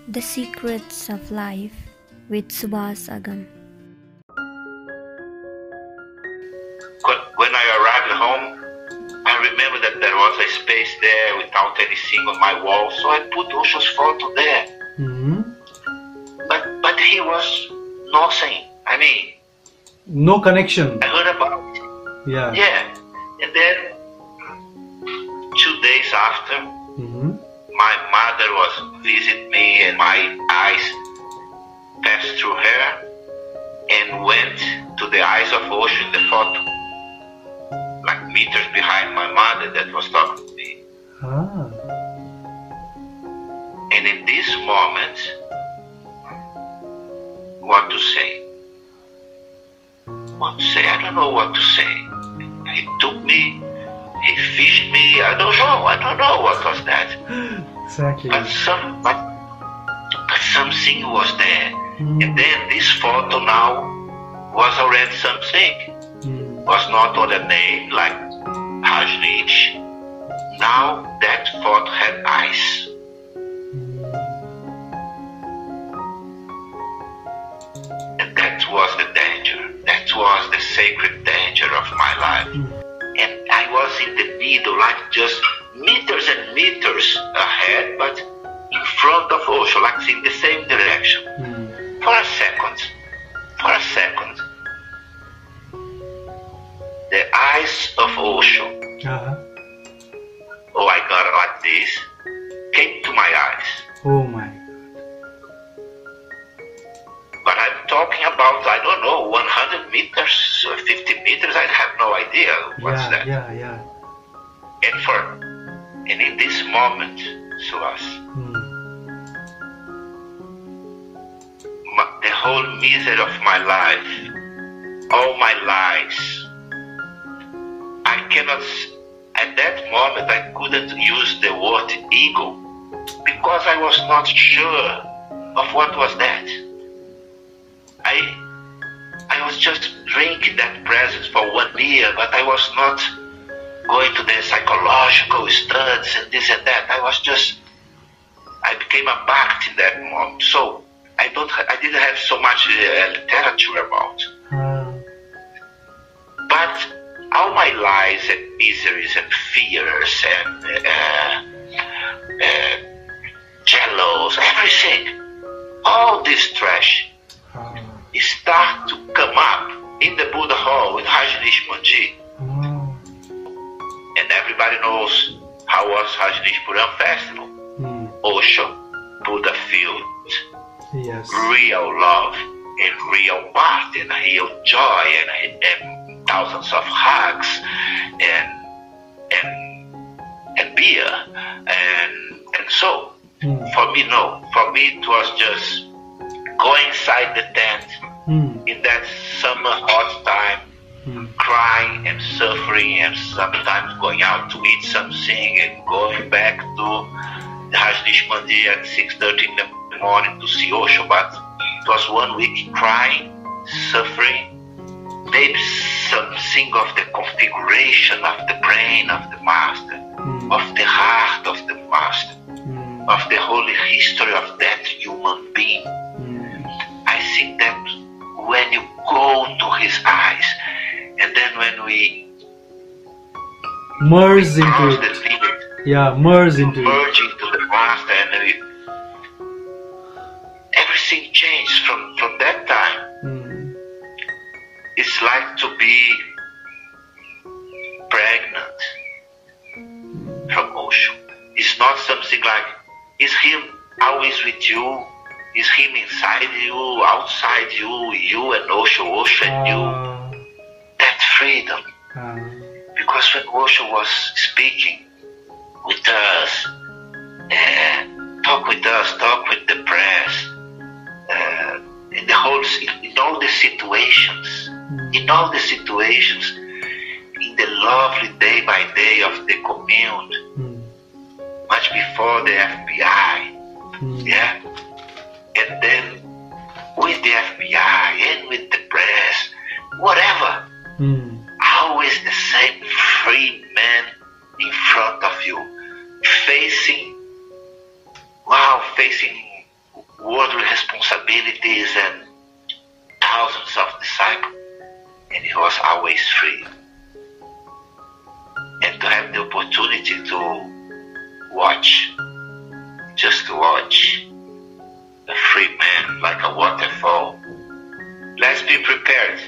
The Secrets of Life with Suvas Agam. When I arrived home, I remember that there was a space there without anything on my wall, so I put Osho's photo there. But he was nothing. I mean, no connection. I heard about it. Yeah. Yeah. And then 2 days after, my mother was visit me, and my eyes passed through her and went to the eyes of Osho in the photo, like meters behind my mother that was talking to me. And in this moment, what to say? What to say? I don't know what to say. He took me, he fished me, I don't know what was that. Exactly. But something was there. And then this photo now was already something. Was not on a name like Rajneesh. Now that photo had eyes. And that was the danger. That was the sacred danger of my life. And I was in the middle, like just meters and meters ahead, but in front of Osho, like in the same direction. For a second, the eyes of Osho, oh, I got like this, came to my eyes. Oh my. But I'm talking about, I don't know, 100 meters, 50 meters, I have no idea what's that. Yeah. And in this moment, Suvas, the whole misery of my life, all my lies, I cannot, at that moment I couldn't use the word ego, because I was not sure of what was that. I was just drinking that presence for 1 year, but I was not going to the psychological studies and this and that. I became a bhakt in that moment. So I didn't have so much literature about. But all my lies and miseries and fears and jealous, everything, all this trash, start to come up in the Buddha Hall with Rajneesh Manji. And everybody knows how was Rajneesh Puram Festival. Osho, Buddha filled, real love and real party and real joy and thousands of hugs and beer and so. For me, no. For me, it was just go inside the tent in that summer hot time, crying and suffering, and sometimes going out to eat something and going back to the Rajneesh Mandir at 6:30 in the morning to see Osho. But it was 1 week crying, suffering, maybe something of the configuration of the brain of the Master, of the heart of the Master, of the holy history of that human being. I think that when you go to his eyes, and then when we merge into it, merge into the Master, and everything changed from that time. It's like to be pregnant from Osho. It's not something like, is him always with you? Is him inside you, outside you, you and Osho, Osho and you? That freedom. Because when Osho was speaking with us, talk with us, talk with the press, in all the situations, in the lovely day by day of the commune, much before the FBI, and then with the FBI and with the press, whatever, always the same free man in front of you, facing responsibilities and thousands of disciples, and he was always free. And to have the opportunity to watch, just to watch a free man like a waterfall. Let's be prepared.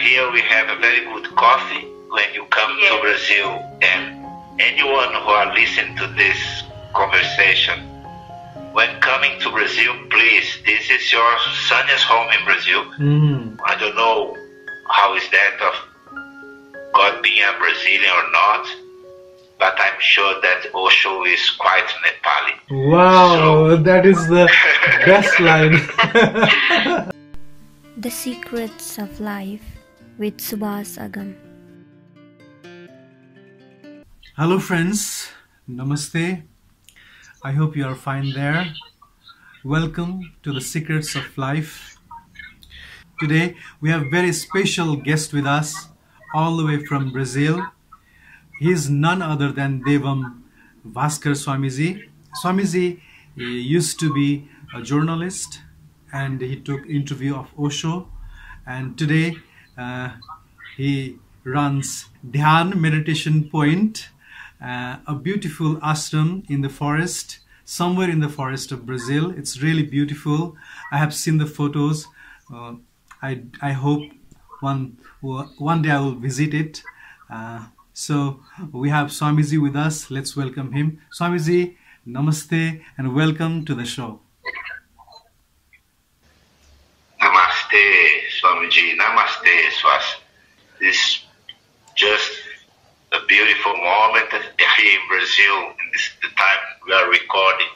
Here we have a very good coffee when you come to Brazil, and anyone who are listening to this conversation, when coming to Brazil, please, this is your sannyas home in Brazil. I don't know how is that of God being a Brazilian or not, but I'm sure that Osho is quite Nepali. Wow, so, that is the best line. The Secrets of Life with Suvas Agam. Hello friends, Namaste. I hope you are fine there. Welcome to the Secrets of Life. Today we have a very special guest with us all the way from Brazil. He is none other than Devam Bhaskar Swamiji. Swamiji used to be a journalist and he took interview of Osho, and today he runs Dhyan Meditation Point, a beautiful ashram in the forest, somewhere in the forest of Brazil. It's really beautiful. I have seen the photos. I hope one day I will visit it. So we have Swamiji with us. Let's welcome him. Swamiji, namaste and welcome to the show. Namaste, Swamiji. Namaste, Swas. This is just a beautiful moment here in Brazil. In the time we are recording,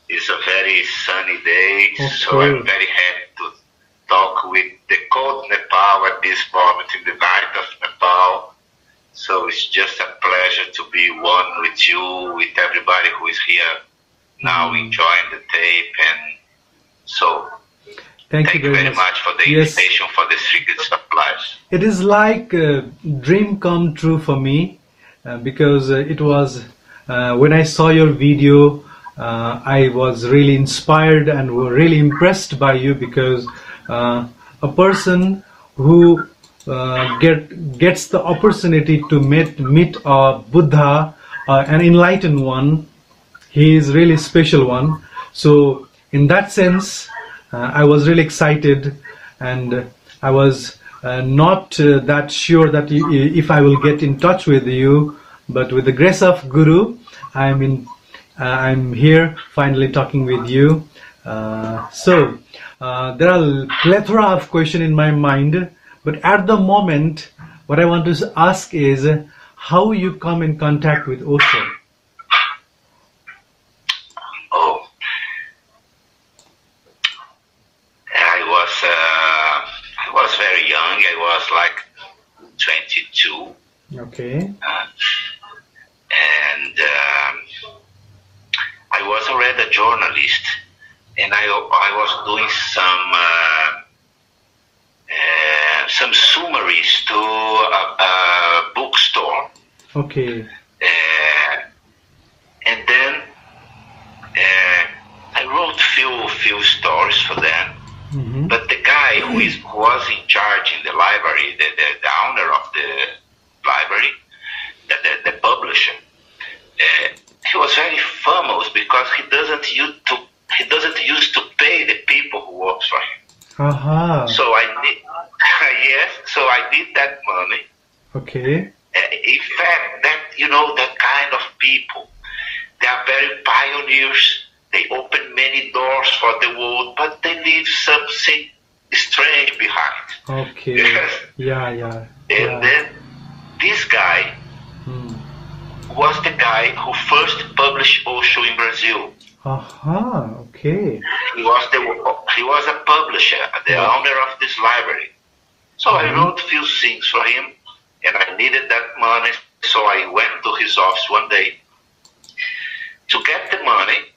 it's a very sunny day, so I'm very happy to talk with the cold Nepal at this moment in the night of Nepal. So it's just a pleasure to be one with you, with everybody who is here now enjoying the tape. And so thank you very much for the invitation for the Secrets of Life. It is like a dream come true for me because it was when I saw your video, I was really inspired and really impressed by you, because a person who gets the opportunity to meet a Buddha, an enlightened one, he is really special one. So in that sense, I was really excited, and I was not that sure that if I will get in touch with you, but with the grace of Guru, I'm here finally talking with you. So there are a plethora of questions in my mind, but at the moment what I want to ask is how you come in contact with Osho. I was very young. I was like 22. Okay. And I was already a journalist, and I was doing some summaries to a bookstore. Okay. And then I wrote few stories for them. Mm-hmm. But the guy who was in charge in the library, the owner of the library, the publisher, he was very famous because he doesn't used to pay the people who work for him. Uh-huh. So I need that money. Okay. In fact, that kind of people, they are very pioneers. They open many doors for the world, but they leave something strange behind. Okay. Yes. Yeah. And then this guy was the guy who first published Osho in Brazil. Aha. Okay. He was a publisher, the owner of this library. So I wrote a few things for him, and I needed that money, so I went to his office one day to get the money.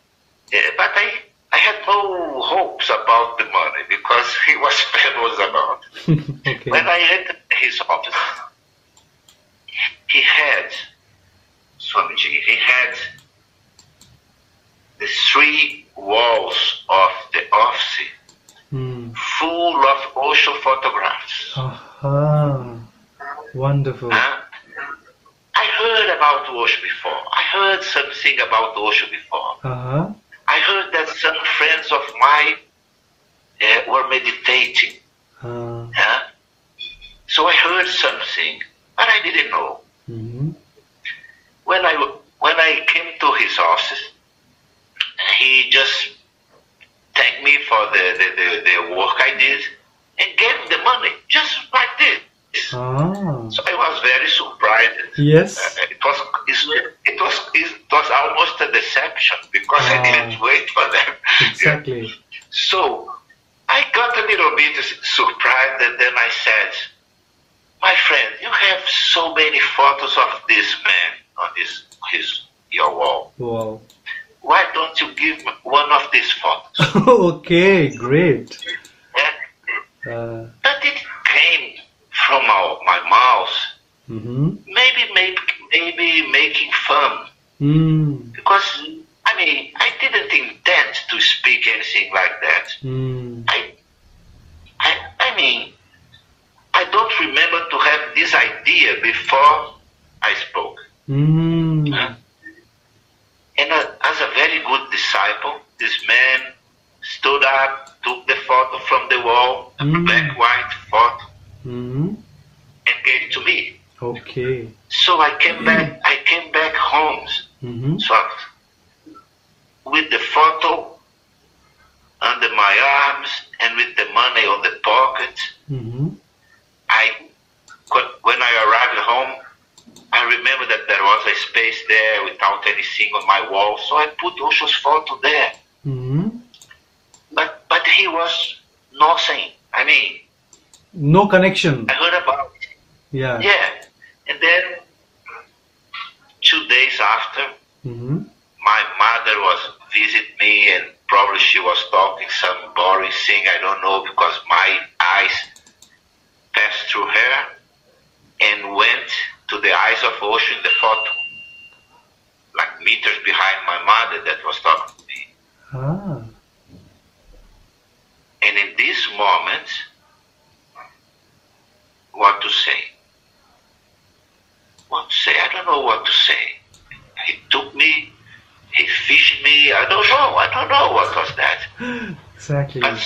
But I had no hopes about the money because he was famous about it. Okay. When I entered his office, he had the 3 walls of the office Wonderful. I heard about Osho before. I heard something about Osho before. I heard that some friends of mine were meditating. So I heard something, but I didn't know. When I came to his office, he just thanked me for the work I did and gave me the money, just like this. So I was very surprised. Yes. It was almost a deception because I didn't wait for them. Exactly. So I got a little bit surprised, and then I said, "My friend, you have so many photos of this man on your wall. Wow. Why don't you give me one of these photos?" Okay, great. But it came from my mouth. Maybe making fun. Because I didn't intend to speak anything like that. I don't remember to have this idea before I spoke. And as a very good disciple, this man stood up, took the photo from the wall, a black white photo, and gave it to me. Okay. So I came back home. So with the photo under my arms and with the money on the pocket, when I arrived home, I remember that there was a space there without anything on my wall, so I put Osho's photo there. But he was nothing. No connection. I heard about it. Yeah. And then 2 days after, my mother was visit me, and probably she was talking some boring thing, I don't know, because my eyes passed through her and went to the eyes of Osho in the photo, like meters behind my mother that was talking to me. And in this moment, what to say? I don't know what to say. He took me, he fished me, I don't know what was that. Exactly. But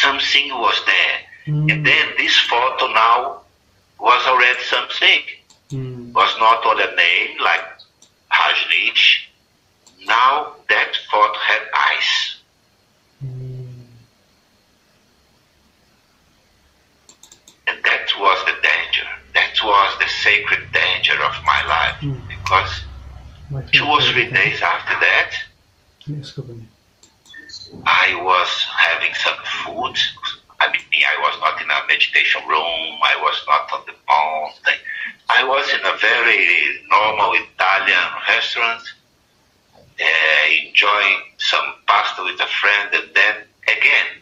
something was there. And then this photo now was already something. Was not on a name like Rajneesh. Now that photo had eyes. And that was the danger. That was the sacred danger of my life. Because 2 or 3 days after that, I was having some food. I was not in a meditation room. I was not on the phone. I was in a very normal Italian restaurant, enjoying some pasta with a friend, and then again,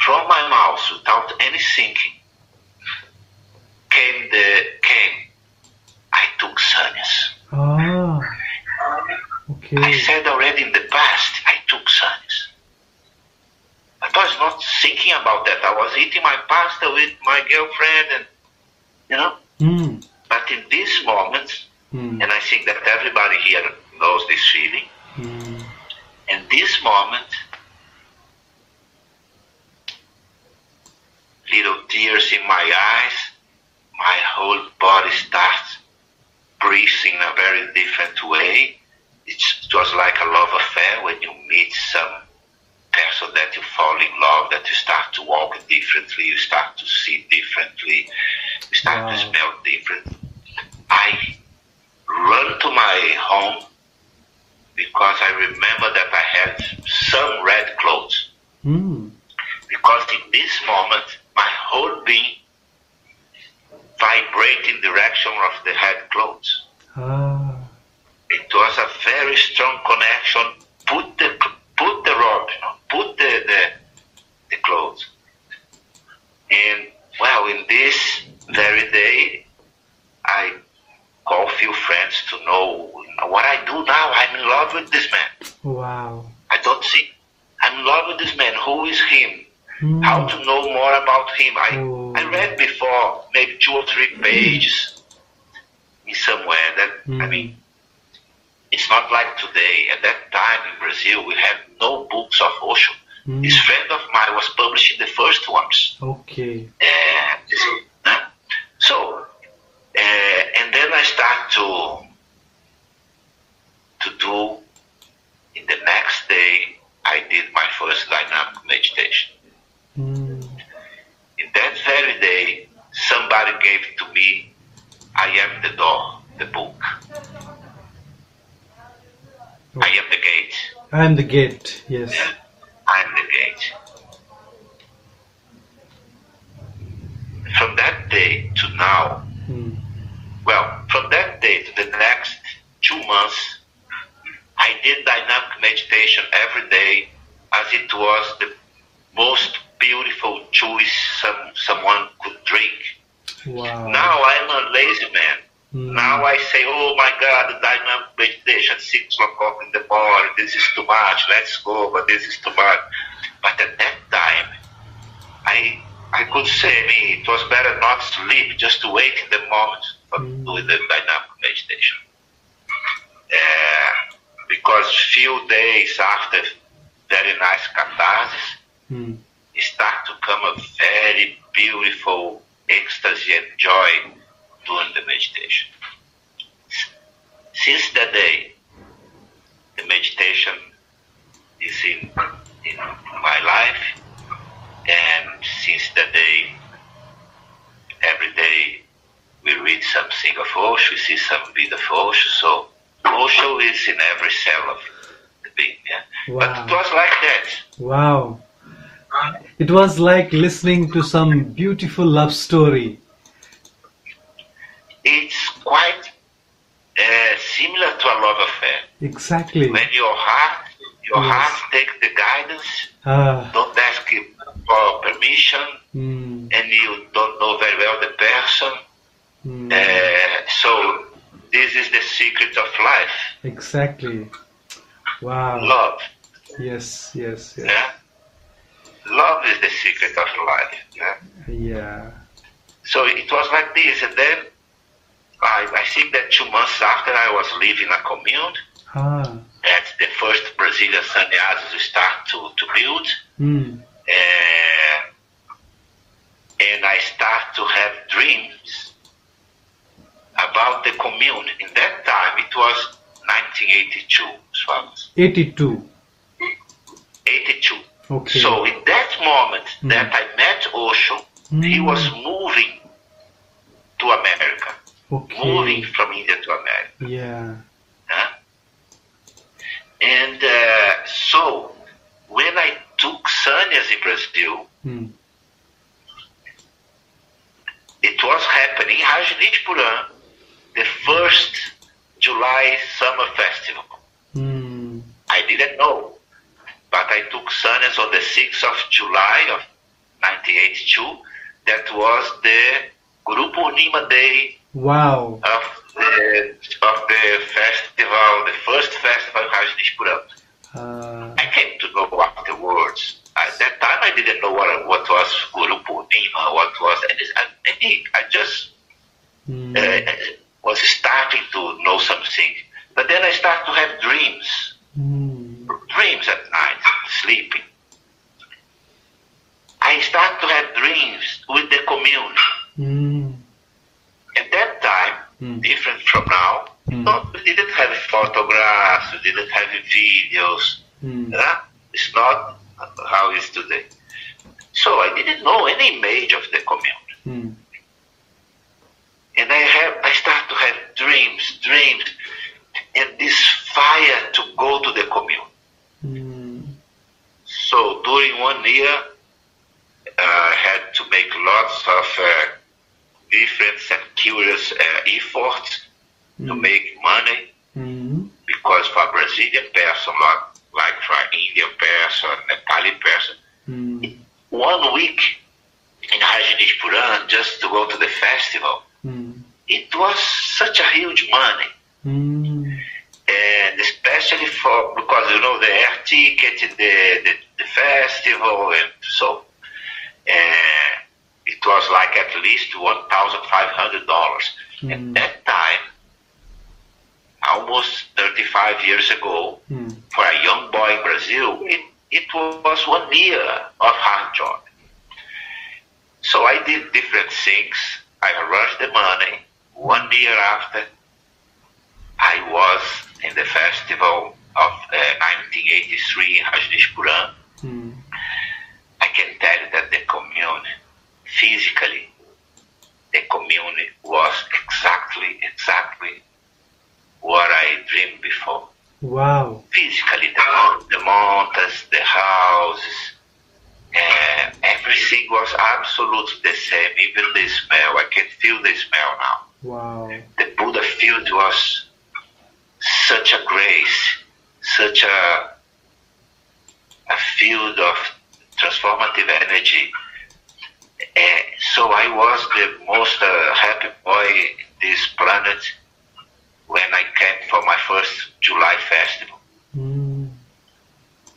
from my mouth, without any thinking, came I took sannyas. Okay. I said already in the past, I took sannyas. I was not thinking about that. I was eating my pasta with my girlfriend, and But in this moment, and I think that everybody here knows this feeling. In this moment, little tears in my eyes, my whole body starts breathing in a very different way. It was like a love affair when you meet some person that you fall in love, that you start to walk differently, you start to see differently, you start to smell different. I run to my home because I remember that I had some red clothes. Because in this moment, my whole being vibrated in direction of the red clothes. It was a very strong connection. Put the robe, put the clothes. And well, in this very day, I call a few friends to know what I do now. I'm in love with this man. Wow. I don't see. I'm in love with this man. Who is him? how to know more about him. I read before maybe 2 or 3 pages in somewhere that, I mean, it's not like today. At that time in Brazil, we had no books of Osho. This friend of mine was publishing the first ones. Okay. So, and then I start to do, in the next day, I did my first dynamic meditation. In that very day, somebody gave to me, I Am the Door, the book. I am the gate. I am the gate, yes. I am the gate. From that day to now, well, from that day to the next 2 months, I did dynamic meditation every day as it was the most beautiful juice someone could drink. Wow. Now I'm a lazy man. Now I say, oh my God, the dynamic meditation, 6 o'clock in the morning, this is too much, let's go, but this is too much. But at that time, I could say, it was better not sleep, just to wait in the moment for doing the dynamic meditation. Because few days after very nice catharsis, it start to come a very beautiful ecstasy and joy during the meditation. Since that day, the meditation is in my life, and since that day, every day we read something of Osho, we see some video of Osho, so Osho is in every cell of the being. Yeah? Wow. But it was like that. Wow. It was like listening to some beautiful love story. It's quite similar to a love affair. Exactly. When your heart takes the guidance, don't ask him for permission, and you don't know very well the person. So this is the secret of life. Exactly. Wow. Love. Yes. Yeah? Love is the secret of life. Yeah? Yeah. So it was like this, and then I think that 2 months after I was leaving a commune, that's the first Brazilian sannyas we start to build, and I start to have dreams about the commune. In that time, it was 1982, Swamis. 82. 82. Okay. So in that moment that I met Osho, he was moving to America. Okay. Moving from India to America. Yeah. And so, when I took sannyas in Brazil, it was happening in Rajneeshpuram, the first July summer festival. I didn't know, but I took sannyas on the 6th of July of 1982. That was the Guru Purnima day. Wow. Of the festival, the first festival in Rajneeshpuram. I came to know afterwards. At that time, I didn't know what was Guru Purnima, what was anything. I just was starting to know something. But then I started to have dreams. Dreams at night, sleeping. I started to have dreams with the commune. At that time, different from now, we didn't have photographs, we didn't have videos. It's not how it is today. So I didn't know any image of the commune. And I started to have dreams, and this fire to go to the commune. So during 1 year, I had to make lots of different and curious efforts to make money, because for a Brazilian person, like for an Indian person, Nepali person, 1 week in Rajneeshpuram just to go to the festival, it was such a huge money. And especially because the air ticket, the festival, and so It was like at least $1,500. At that time, almost 35 years ago, for a young boy in Brazil, it was 1 year of hard job. So I did different things. I arranged the money. 1 year after, I was in the festival of 1983 in Rajneeshpuram. I can tell you that the commune, physically, the commune was exactly what I dreamed before. Wow. Physically, the mountains, the houses, everything was absolutely the same, even the smell. I can feel the smell now. Wow. The Buddha field was such a grace, such a field of transformative energy. So I was the most happy boy in this planet when I came for my first July festival. In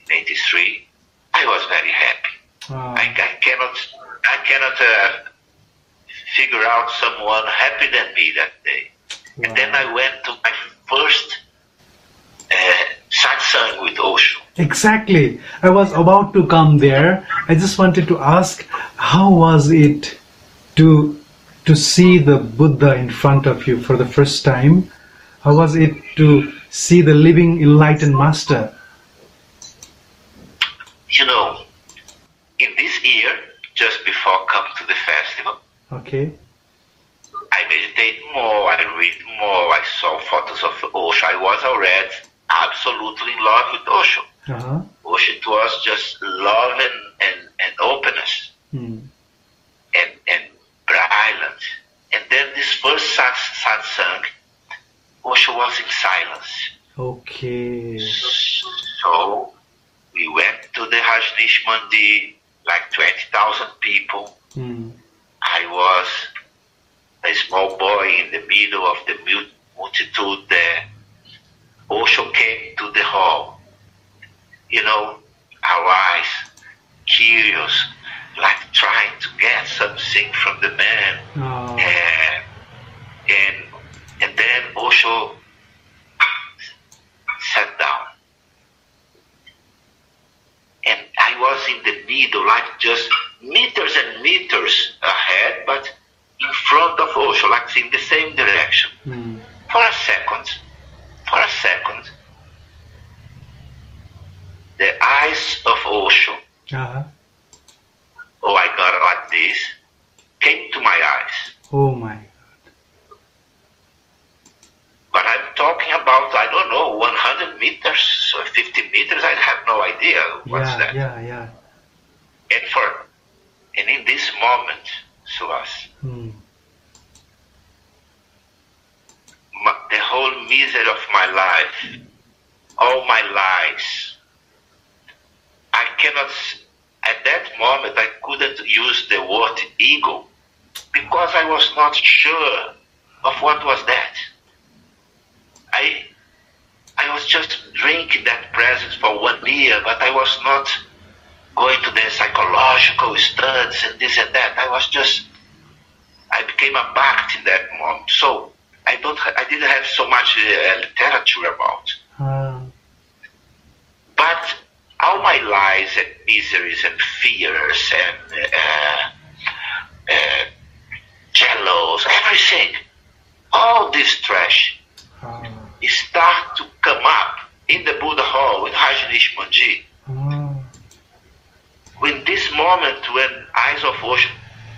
83, I was very happy. Wow. I cannot figure out someone happier than me that day. Wow. And then I went to my first satsang with Osho. Exactly. I was about to come there. I just wanted to ask, how was it to see the Buddha in front of you for the first time? How was it to see the living enlightened master? You know, in this year, just before coming to the festival, Okay. I meditate more, I read more, I saw photos of Osho. I was already absolutely in love with Osho. Osho, it was just love and openness and brilliant. And then this first satsang, Osho was in silence. Okay. So we went to the Rajneesh Mandir, like 20,000 people. I was a small boy in the middle of the multitude there. Osho came to the hall. You know, our eyes, curious, like trying to get something from the man. Oh. And then Osho sat down. And I was in the middle, like just meters and meters ahead, but in front of Osho, like in the same direction. For a second, the eyes of Osho, oh, I got it like this, came to my eyes. Oh my. But I'm talking about, I don't know, 100 meters or 50 meters, I have no idea what's that. Yeah. And in this moment, Suvas, the whole misery of my life, all my lies, at that moment I couldn't use the word ego because I was not sure of what was that. I was just drinking that presence for 1 year, but I was not going to the psychological studies and this and that. I became a bhakt in that moment. So I didn't have so much literature about. But all my lies and miseries and fears and jealous, everything, all this trash, it started to come up in the Buddha hall in Rajneesh Mandir. When this moment when eyes of Osho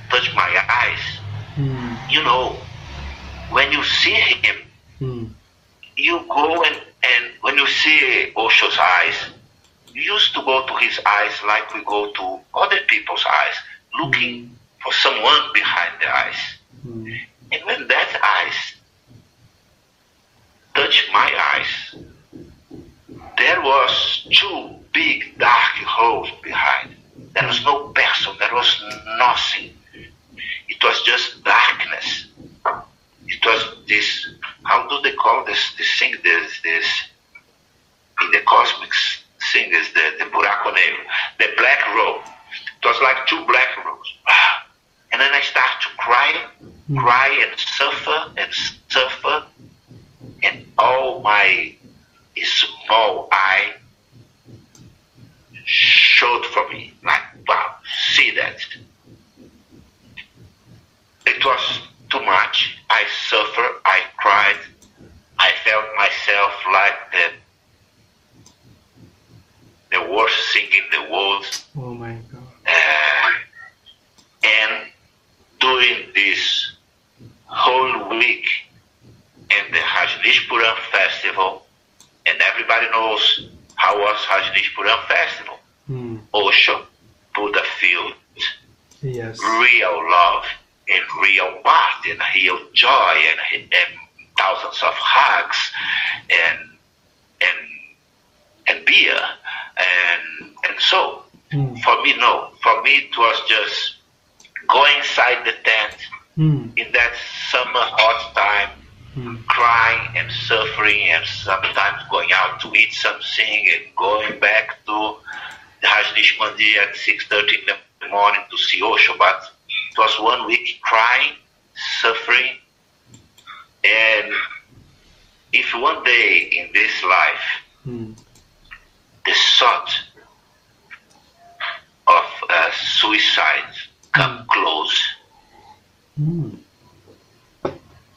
touch my eyes, you know, when you see him, you go and when you see Osho's eyes, you used to go to his eyes like we go to other people's eyes, looking for someone behind the eyes. And when that eyes touched my eyes, there was 2 big dark holes behind. There was no person, there was nothing. It was just darkness. It was this, how do they call this thing, this in the cosmic thing is the buraco negro, the black road. It was like two black rooms. And then I started to cry and suffer. And all my small eye showed for me, like, wow, see that. It was too much. I suffered, I cried. I felt myself like the worst thing in the world. Oh my God. And during this whole week in the Rajneesh Puram festival, and everybody knows how was Rajneesh Puram festival. Osho, Buddha filled, yes, real love and real party and real joy and thousands of hugs and beer and so for me it was just going inside the tent in that summer hot time, crying and suffering, and sometimes going out to eat something and going back to the Rajneesh Mandir at 6:30 in the morning to see Osho. But it was 1 week crying, suffering, and if one day in this life the thought of suicide come close,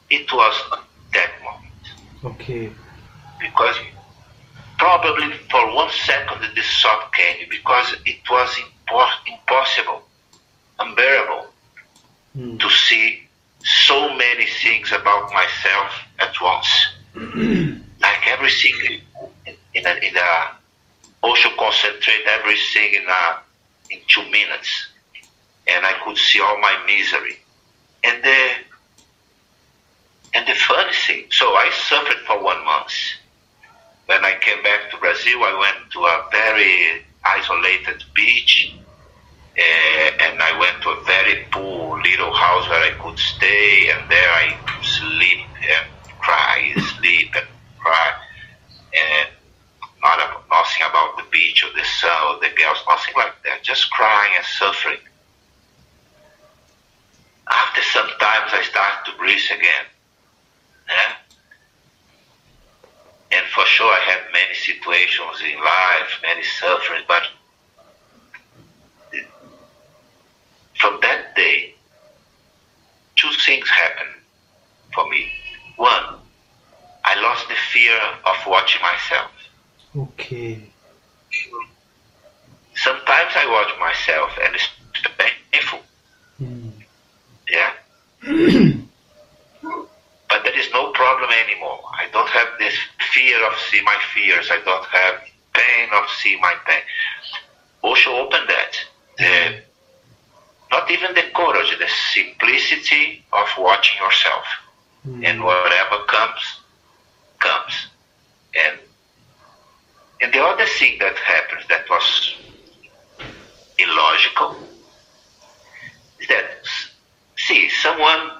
it was that moment. Okay. Because probably for 1 second this thought came, because it was impossible, unbearable to see so many things about myself at once. Like everything in a Osho concentrate everything in 2 minutes, and I could see all my misery. And the funny thing, so I suffered for 1 month. When I came back to Brazil, I went to a very isolated beach, and I went to a very poor little house where I could stay, and there I sleep and cry, sleep and cry, and nothing about the beach or the sun or the girls, nothing like that, just crying and suffering. After some time, I started to breathe again. Yeah? And for sure, I had many situations in life, many suffering, but from that day, 2 things happened for me. One, I lost the fear of watching myself. Okay. Sometimes I watch myself and it's painful. Yeah? But there is no problem anymore. I don't have this fear of seeing my fears. I don't have pain of seeing my pain. Osho opened that. Not even the courage, the simplicity of watching yourself. And whatever comes, comes. And the other thing that happens that was illogical is that, see, someone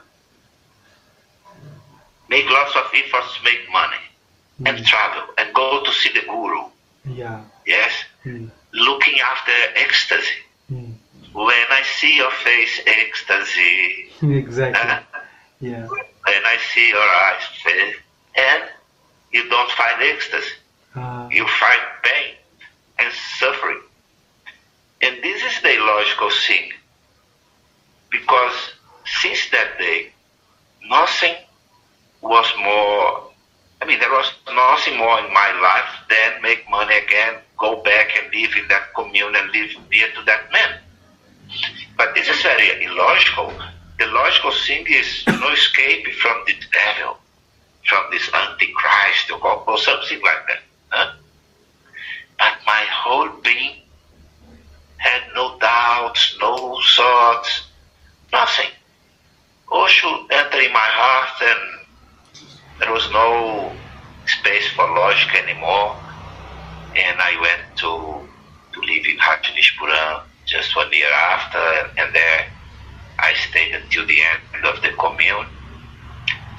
make lots of efforts to make money and travel and go to see the guru. Yeah. Yes? Looking after ecstasy. When I see your face, ecstasy. Exactly. Yeah. When I see your eyes, face, and you don't find ecstasy. You find pain and suffering. And this is the illogical thing. Because since that day, nothing was more, there was nothing more in my life than make money again, go back and live in that commune and live near to that man. But this is very illogical. The logical thing is no escape from the devil, from this antichrist or something like that. Huh? But my whole being had no doubts, no thoughts, nothing. Osho entered in my heart and there was no space for logic anymore. And I went to live in Rajneesh Puram just 1 year after, and there I stayed until the end of the commune.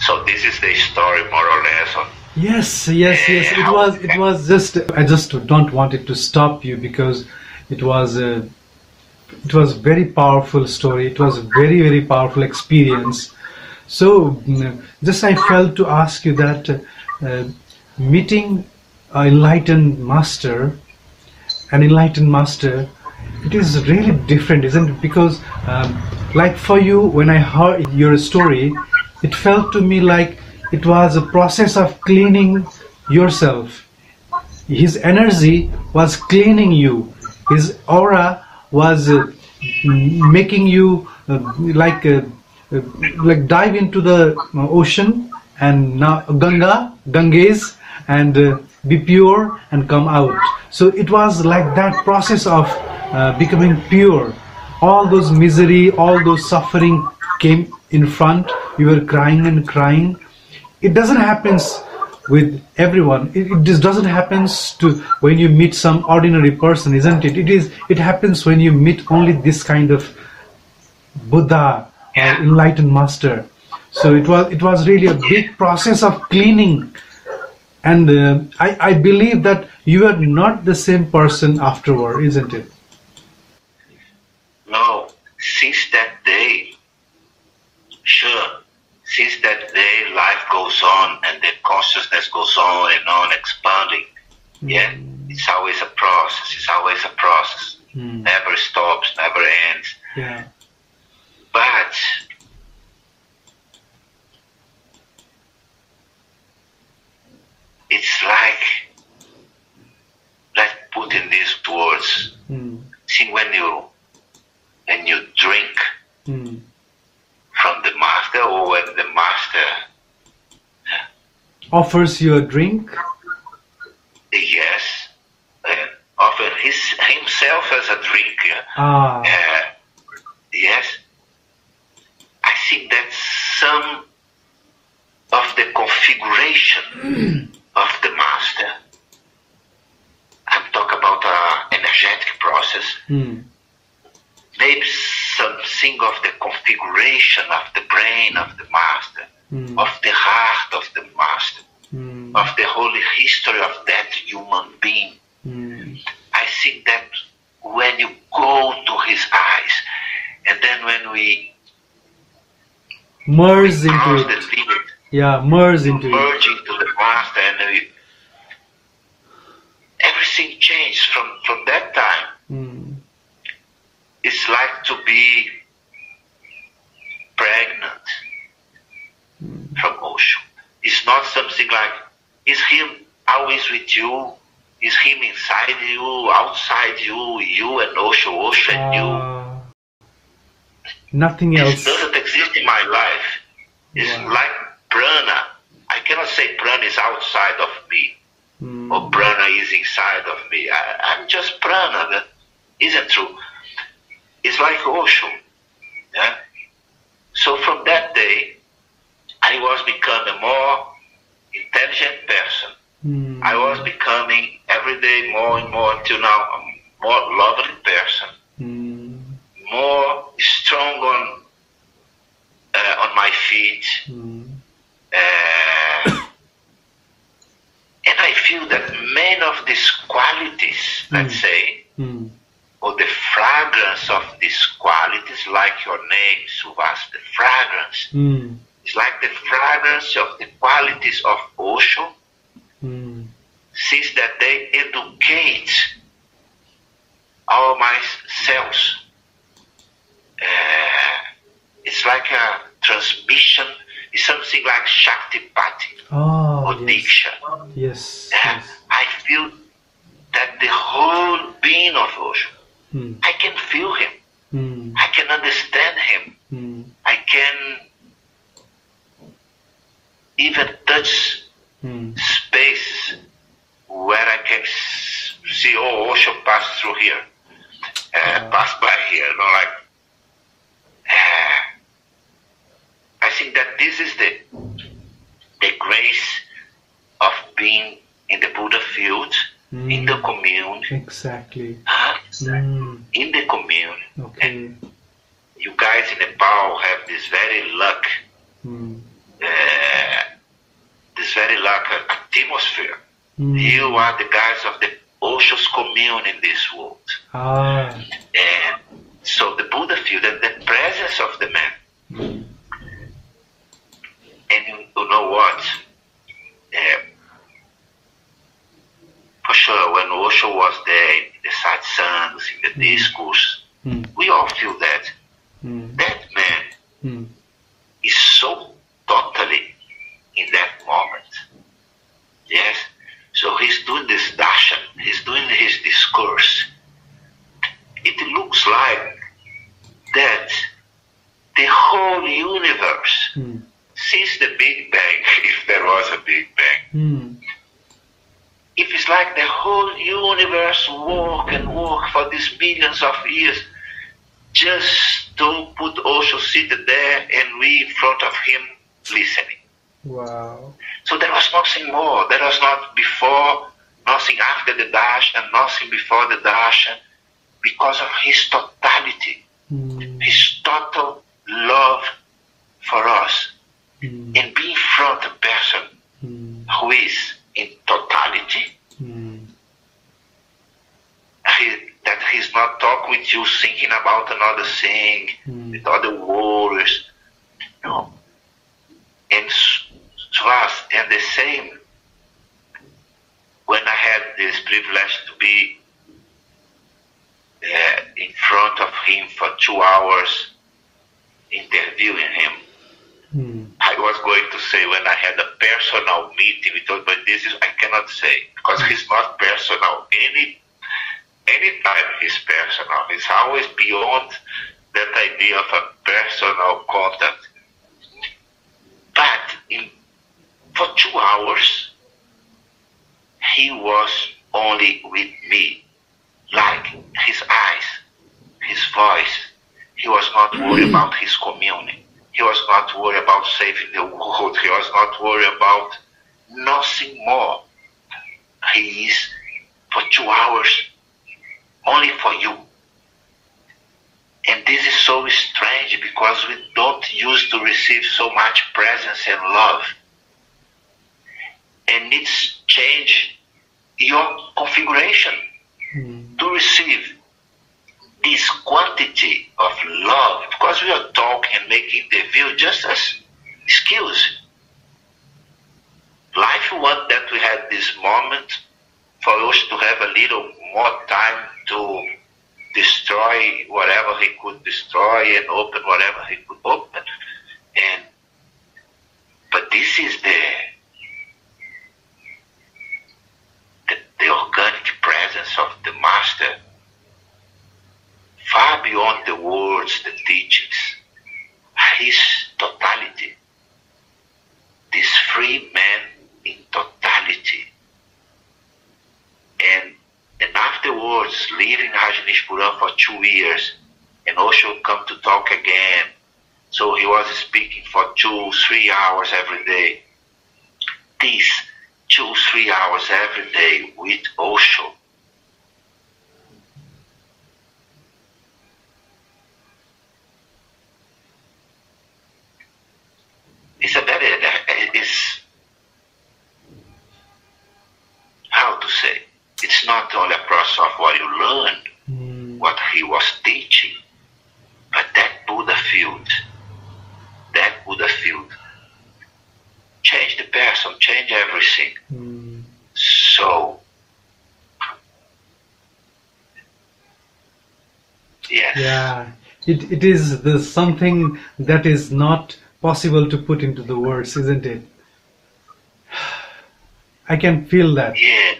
So this is the story more or less on. Yes. It was just. I just don't want it to stop you because it was It was very powerful story. It was a very, very powerful experience. So just I felt to ask you that meeting an enlightened master, it is really different, isn't it? Because like for you, when I heard your story, it felt to me like it was a process of cleaning yourself. His energy was cleaning you. His aura was making you like dive into the ocean and now Ganges and be pure and come out. So it was like that process of becoming pure. All those misery, all those suffering came in front. You were crying and crying. It doesn't happen with everyone. It just doesn't happen to when you meet some ordinary person, isn't it? It happens when you meet only this kind of Buddha or enlightened master. So it was really a big process of cleaning. And I believe that you are not the same person afterward, isn't it? No, since that day, sure. Since that day, life goes on and the consciousness goes on and on expanding. Yeah, it's always a process. It's always a process. Never stops, never ends. Yeah. But it's like, let's put in these words. See, when you drink from the master, or when the master offers you a drink, yes, offer himself as a drink. Yes, I think that some of the configuration of the master, I'm talking about an energetic process, maybe something of the configuration of the brain of the master, of the heart of the master, of the whole history of that human being. I think that when you go to his eyes, and then when we merge into cross it, the limit, merge into the master, and everything changed from that time. It's like to be pregnant from Osho. It's not something like, is him always with you? Is him inside you, outside you, you and Osho, Osho and you? Nothing else. It doesn't exist in my life. It's like prana. I cannot say prana is outside of me, or prana is inside of me. I'm just prana. That isn't true. It's like Osho. Yeah? So from that day, I was becoming a more intelligent person. I was becoming every day more and more until now a more lovely person, more strong on my feet. And I feel that many of these qualities, let's say, or the fragrance of these qualities, like your name, Suvas, the fragrance, it's like the fragrance of the qualities of Osho, since that they educate all my cells. It's like a transmission. It's something like Shaktipati or Diksha. Yes. I feel that the whole being of Osho, I can feel him. I can understand him. I can even touch space where I can see, oh, Osho passed through here, passed by here, I think that this is the grace of being in the Buddha field, in the commune. Exactly. In the commune. Okay. And you guys in Nepal have this very luck, atmosphere. You are the guys of the Osho's commune in this world. And feel that the presence of the man. And you know what? For sure, when Osho was there in the satsangs, in the discourse, we all feel that. That man is so totally in that moment. Yes? So he's doing this darshan, he's doing his discourse. It looks like that the whole universe, since the Big Bang, if there was a Big Bang, if it's like the whole universe work and work for these millions of years, just to put Osho seated there and we in front of him listening. Wow. So there was nothing more. There was not before, nothing after the darshan, nothing before the darshan, because of his totality, his total love for us. And being in front of a person who is in totality, that he's not talking with you thinking about another thing, with other worries. No. And Suvas, and the same, when I had this privilege to be in front of him for 2 hours, interviewing him, I was going to say when I had a personal meeting with him, but this is, I cannot say, because he's not personal. Anytime he's personal, it's always beyond that idea of a personal contact. But for 2 hours, he was only with me, like his eyes, his voice. He was not worried about his community. He was not worried about saving the world. He was not worried about nothing more. He is for 2 hours only for you. And this is so strange because we don't used to receive so much presence and love. And it's changed your configuration to receive this quantity of love, because we are talking and making the view just as skills. Life want that we had this moment for us to have a little more time to destroy whatever he could destroy and open whatever he could open. But this is the organic presence of the Master, far beyond the words, the teachings, his totality, this free man in totality. And afterwards, leaving Rajneeshpuram for 2 years, and Osho come to talk again. So he was speaking for 2-3 hours every day. These 2-3 hours every day with Osho. It's how to say, it's not only a process of what you learned, what he was teaching, but that Buddha field change the person, change everything. So, yes. Yeah, it is something that is not possible to put into the words, isn't it? I can feel that. Yeah.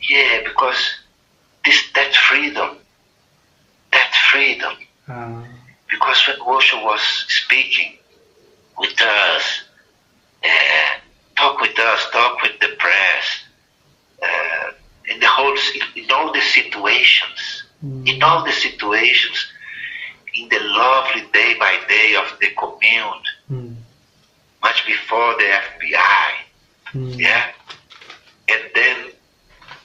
Yeah, because that freedom. Because when Osho was speaking with us, talk with the press, in all the situations, in the lovely day by day of the commune, much before the FBI, yeah, and then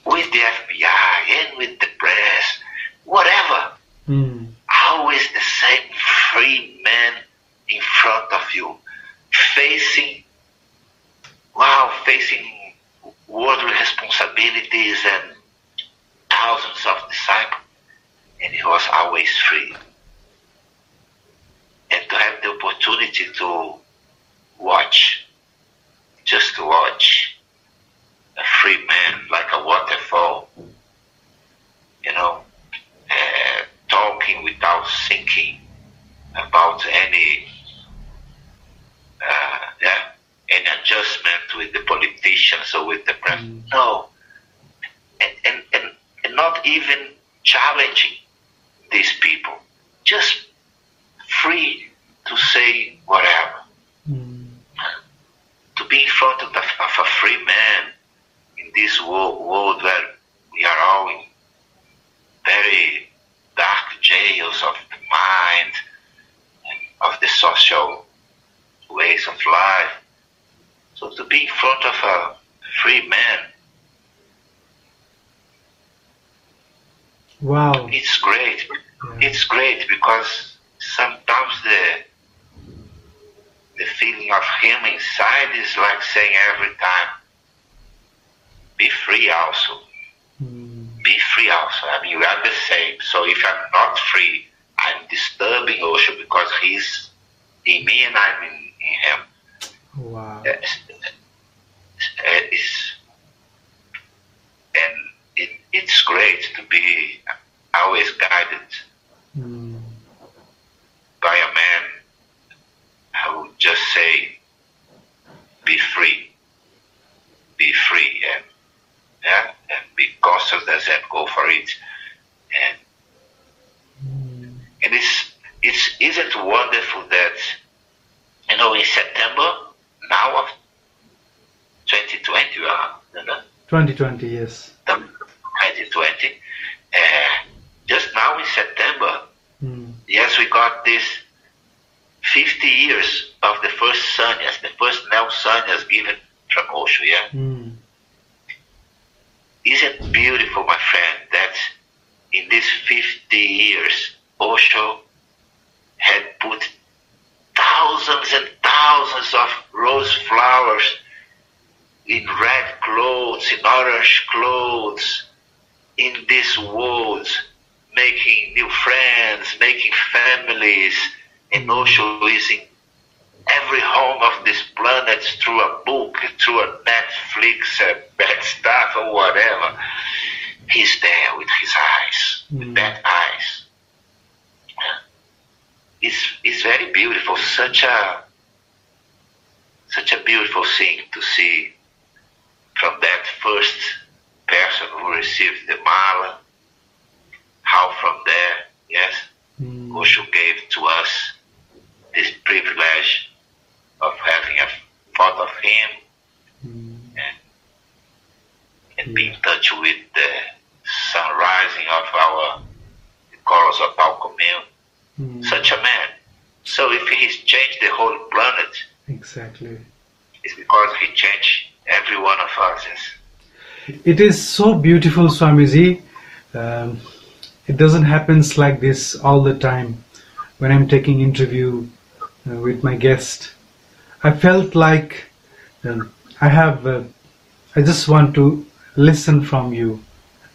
with the FBI and with the press, whatever, always the same free man in front of you, facing worldly responsibilities and thousands of disciples, and he was always free. And to have the opportunity to watch, just to watch a free man like a waterfall, talking without thinking about any adjustment with the politicians or with the press. No. And not even challenging these people. Just free to say whatever. To be in front of a free man in this world where we are all in very dark jails of the mind and of the social ways of life. So to be in front of a free man, wow, it's great. Yeah. It's great because sometimes the feeling of him inside is like saying every time, be free also. Be free also. I mean, we are the same. So if I'm not free, I'm disturbing Osho because he's in me and I'm in him. Wow. It's great to be always guided by a man who just say, be free, and be conscious and go for it, and isn't wonderful that in September now of 2020 2020, yes. 2020, just now in September, yes, we got this 50 years of the first sannyas, the first male sannyas given from Osho, yeah? Isn't it beautiful, my friend, that in these 50 years, Osho had put thousands and thousands of rose flowers in red clothes, in orange clothes, in this world, making new friends, making families, and Osho is in every home of this planet through a book, through a Netflix, a bad stuff or whatever. He's there with his eyes, with that eyes. It's very beautiful, such a beautiful thing to see from that first person who received the mala, how from there, yes, Osho gave to us this privilege of having a thought of him and be in touch with the sun rising of the colors of our commune. Such a man. So if he's changed the whole planet, exactly, it's because he changed every one of us. Yes. It is so beautiful, Swamiji. It doesn't happen like this all the time. When I'm taking interview with my guest, I felt like I just want to listen from you.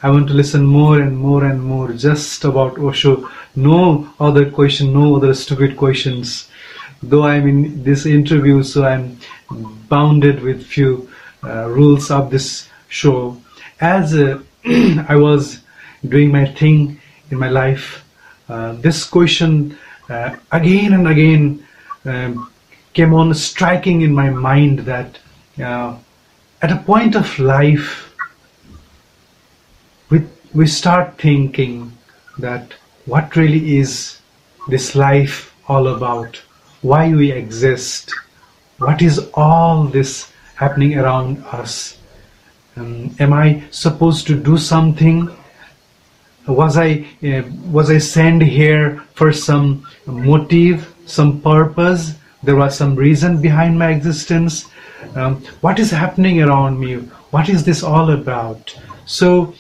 I want to listen more and more and more just about Osho. No other question, no other stupid questions. Though I'm in this interview, so I'm bounded with few rules of this show. As I was doing my thing in my life, this question again and again came on striking in my mind that at a point of life, we start thinking that what really is this life all about? Why we exist? What is all this happening around us? Am I supposed to do something? Was I sent here for some motive, some purpose? There was some reason behind my existence. What is happening around me? What is this all about? So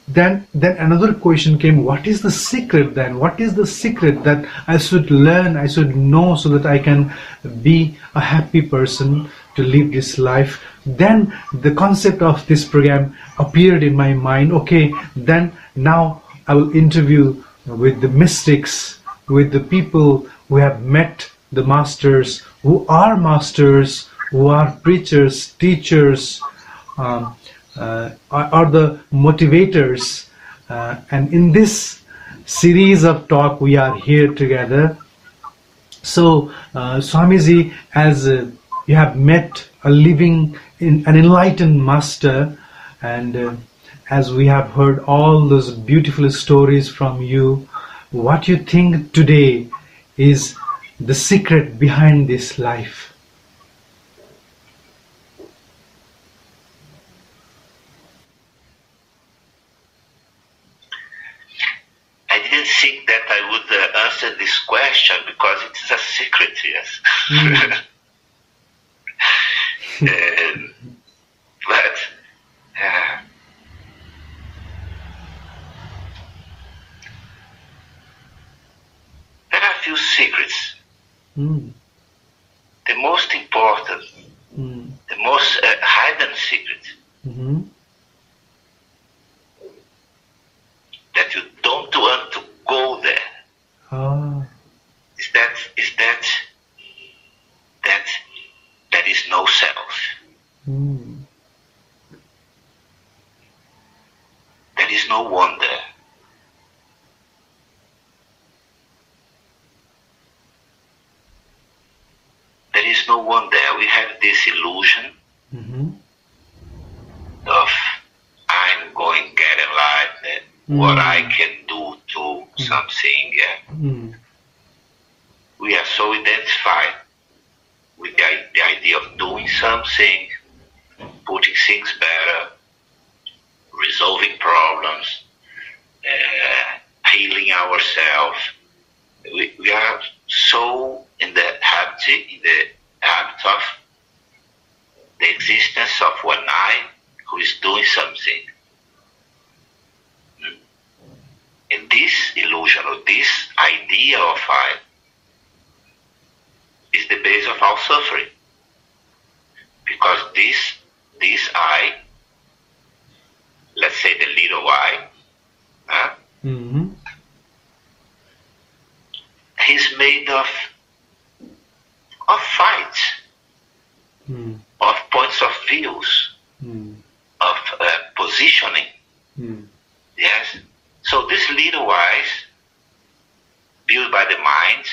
then another question came, what is the secret then? What is the secret that I should learn, I should know, so that I can be a happy person to live this life? Then the concept of this program appeared in my mind. Okay, then now I will interview with the mystics, with the people who have met the masters, who are preachers, teachers, are the motivators. And in this series of talk, we are here together. So, Swamiji, as you have met an enlightened master, and as we have heard all those beautiful stories from you, what you think today is the secret behind this life? I didn't think that I would answer this question because it is a secret, yes. But there are a few secrets. The most important, the most hidden secret, that you don't want to go there, is that there is no self. There is no wonder. There is no wonder. We have this illusion of I'm going to get enlightened, what I can do to something. Yeah? We are so identified with the idea of doing something, putting things better, resolving problems, healing ourselves. We are so in the habit of the existence of one I who is doing something. And this illusion or this idea of I is the base of our suffering. Because this I, let's say the little I, he's made of fights, of points of views, of positioning. Yes. So this little I, built by the mind,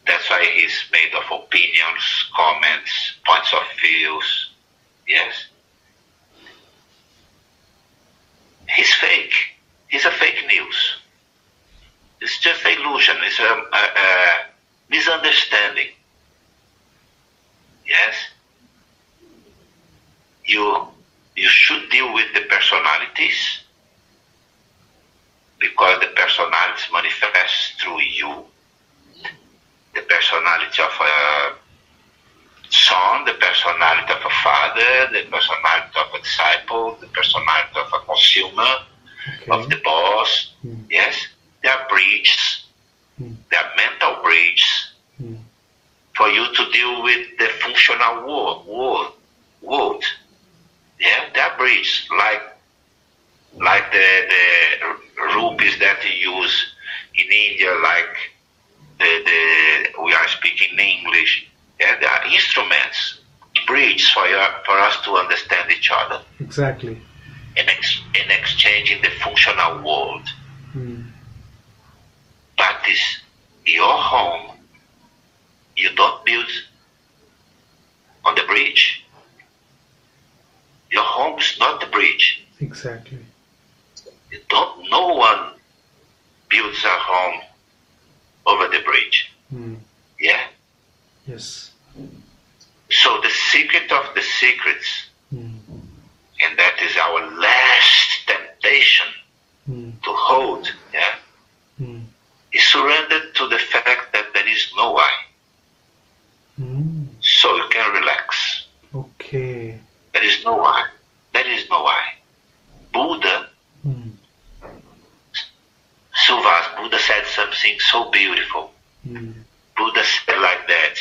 that's why he's made of opinions, comments, points of views. Yes. He's fake. He's a fake news. It's just an illusion. It's a misunderstanding. Yes. You should deal with the personalities, because the personalities manifest through you. The personality of a son, the personality of a father, the personality of a disciple, the personality of a consumer, of the boss. Yes, they are bridges. They are mental bridges for you to deal with the functional world. Yeah, they are bridges, like the rupees that you use in India, like we are speaking in English. Yeah, they are instruments, bridges for us to understand each other. Exactly. In exchanging the functional world. But this, your home, you don't build on the bridge. Your home is not the bridge. Exactly. No one builds a home over the bridge. Yeah? Yes. So the secret of the secrets, and that is our last temptation to hold, yeah, is surrendered to the fact that there is no I. So you can relax. Okay. There is no I. There is no I. Buddha, Suvas, Buddha said something so beautiful. Buddha said like that,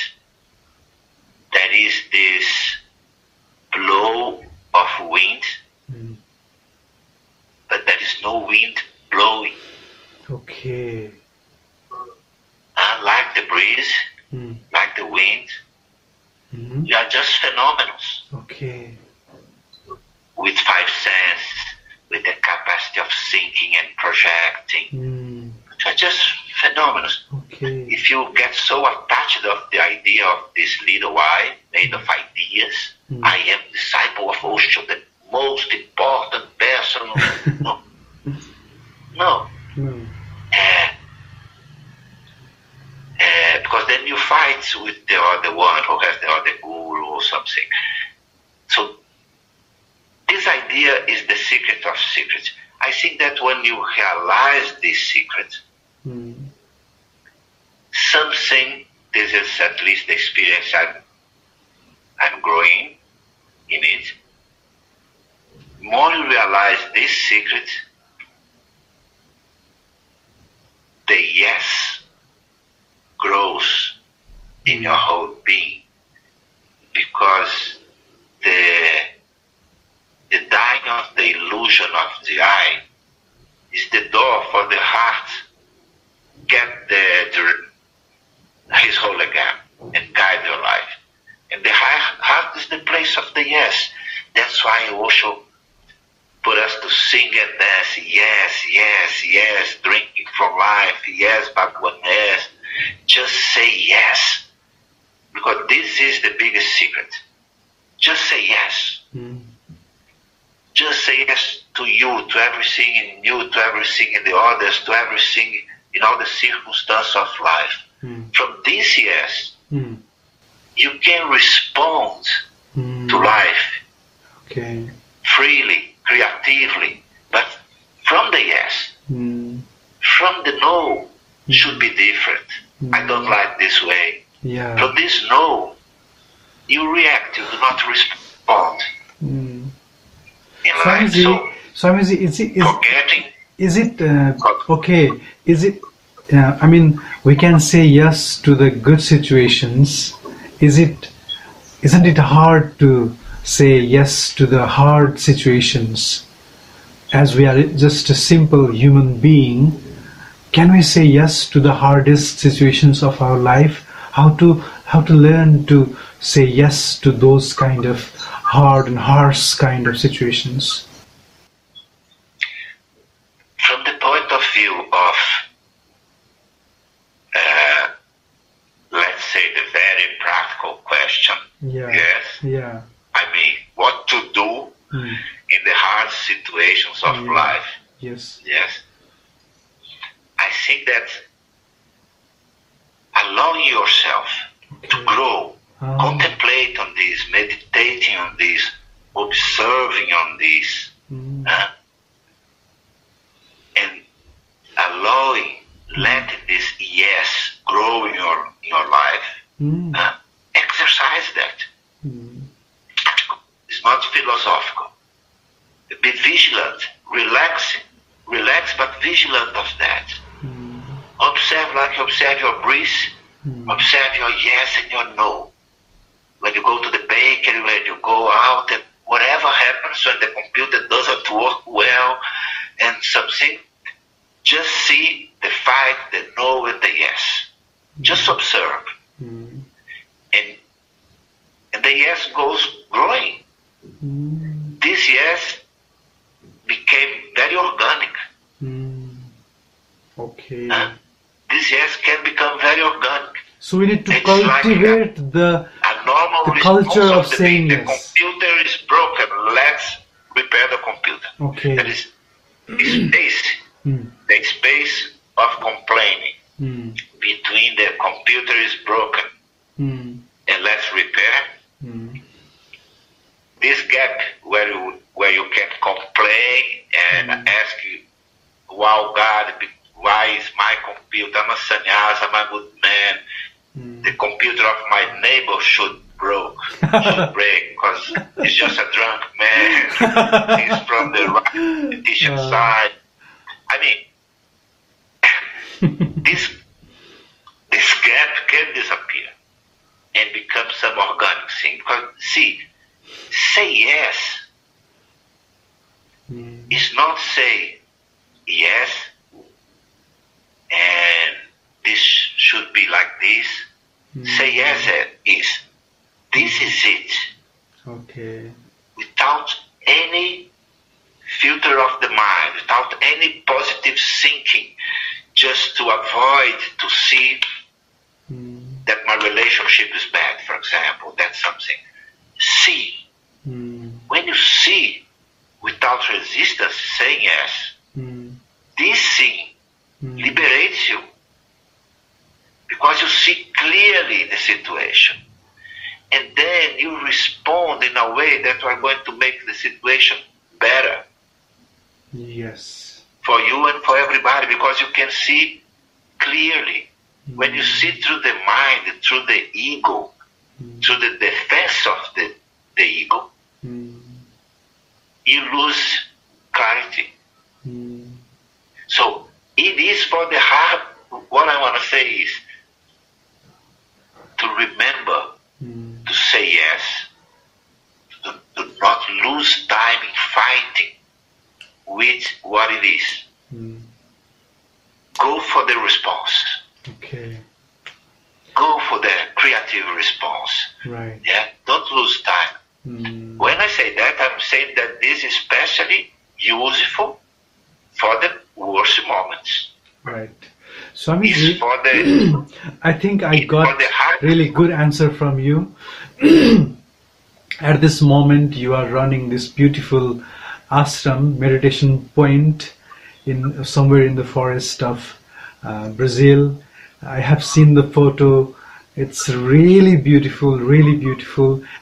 there is this blow of wind, but there is no wind wind blowing. Okay. Like the breeze, like the wind, we are just phenomena. Okay. With five senses, with the capacity of thinking and projecting. We are just phenomena. Okay. If you get so attached of the idea of this little I, made of ideas, I am disciple of Osho, the most important person. No. No. Because then you fight with the other one who has the other guru or something. So this idea is the secret of secrets. I think that when you realize this secret, something, this is at least the experience I'm growing in it. More you realize this secret, the yes grows in your whole being, because the dying of the illusion of the I is the door for the heart get his whole again and guide your life. And the heart is the place of the yes. That's why Osho put us to sing and dance, yes, yes, yes, drinking from life, yes, Bhagwan, yes. Just say yes. Because this is the biggest secret. Just say yes. Just say yes to you, to everything in you, to everything in the others, to everything in all the circumstances of life. From this yes, you can respond to life freely, creatively, but from the yes. From the no should be different. I don't like this way. From this no, you react, you do not respond. In life. Swamiji, is it okay? Is it? I mean, we can say yes to the good situations. Isn't it hard to say yes to the hard situations? As we are just a simple human being, can we say yes to the hardest situations of our life? How to learn to say yes to those kind of hard and harsh kind of situations? From the point of view of, let's say, the very practical question, yes? I mean, what to do in the hard situations of life? Yes. I think that allowing yourself to grow, contemplate on this, meditating on this, observing on this, and allowing, letting this yes grow in your life, exercise that. It's not philosophical. Be vigilant, relax but vigilant of that. Observe like you observe your breath, observe your yes and your no. When you go to the bakery, when you go out, and whatever happens when the computer doesn't work well and something, just see the fight, the no and the yes. Just observe. And the yes goes growing. This yes became very organic. This yes can become very organic. So we need to cultivate the culture of saying yes. The computer is broken. Let's repair the computer. There is space. The space of complaining between the computer is broken and let's repair. This gap where you can complain and ask, wow, God, why is my computer? I'm a sannyas, I'm a good man. The computer of my neighbor should break, because he's just a drunk man. He's from the politician side. I mean, this gap can disappear and become some organic thing. Because see, say yes is not say yes, and this should be like this. Say yes, is. This is it. Okay. Without any filter of the mind, without any positive thinking, just to avoid to see that my relationship is bad, for example. That's something. See. When you see without resistance, saying yes, this thing liberates you. Because you see clearly the situation. And then you respond in a way that are going to make the situation better. Yes. For you and for everybody, because you can see clearly. When you see through the mind, through the ego, through the defense of the ego, you lose clarity. So it is for the heart. What I want to say is to remember to say yes, to not lose time in fighting with what it is. Go for the response. Okay. Go for the creative response. Right. Yeah. Don't lose time. When I say that, I'm saying that this is especially useful for the worst moments. Right. Swami, It's for the I think I it's for got the heart. really good answer from you. At this moment, you are running this beautiful ashram meditation point in somewhere in the forest of Brazil. I have seen the photo. It's really beautiful,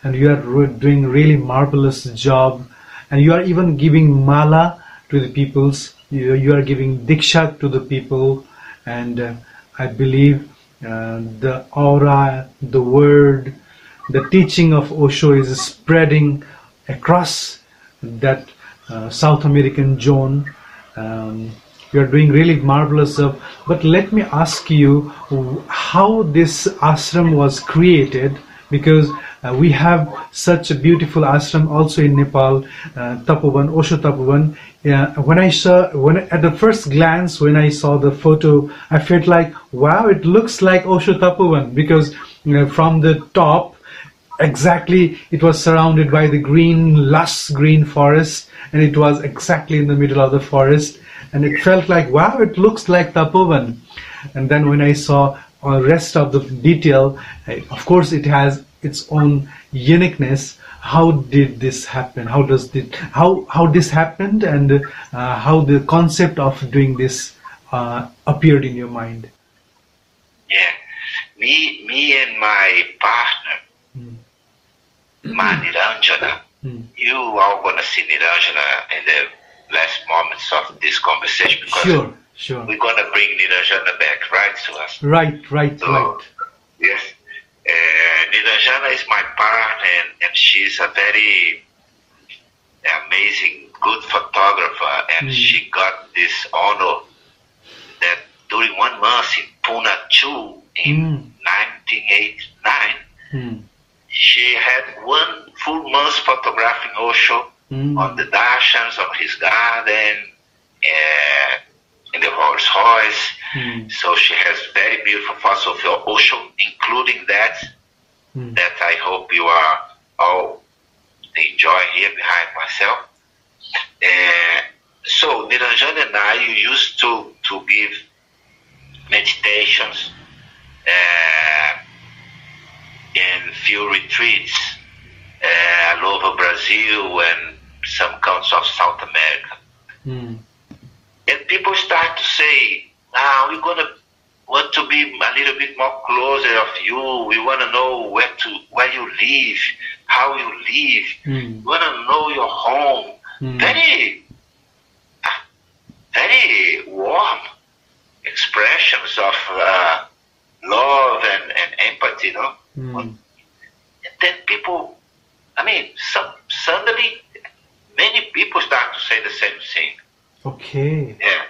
and you are doing really marvelous job. And you are even giving mala to the peoples. You are giving diksha to the people, and I believe the aura, the word, the teaching of Osho is spreading across that South American zone. You are doing really marvelous job. But let me ask you how this ashram was created, because we have such a beautiful ashram also in Nepal, Tapovan, Osho Tapovan. At the first glance, when I saw the photo, I felt like, wow, it looks like Osho Tapovan, because from the top, exactly, it was surrounded by the green, lush green forest, and it was exactly in the middle of the forest, and it felt like, wow, it looks like Tapovan. And then when I saw the rest of the detail, of course it has its own uniqueness. How did this happen? How this happened, and how the concept of doing this appeared in your mind? Yeah, me and my partner, Niranjana. You are gonna see Niranjana in the last moments of this conversation, because Sure. we're gonna bring Niranjana back, right, Suvas? Right. Yes. Niranjana is my partner, and she's a very amazing, good photographer, and she got this honor that during 1 month in Pune 2 in 1989, she had 1 full month photographing Osho on the darshans, on his garden, in the Rolls Royce. So she has very beautiful photos of Osho, including that I hope you are all enjoy here behind myself. So Niranjana and I used to give meditations in few retreats all over Brazil and some countries of South America. And people start to say, we're going to want to be a little bit more closer of you. We want to know where you live, how you live. We want to know your home. Very warm expressions of love and empathy, And then people, suddenly many people start to say the same thing. Okay. Yeah.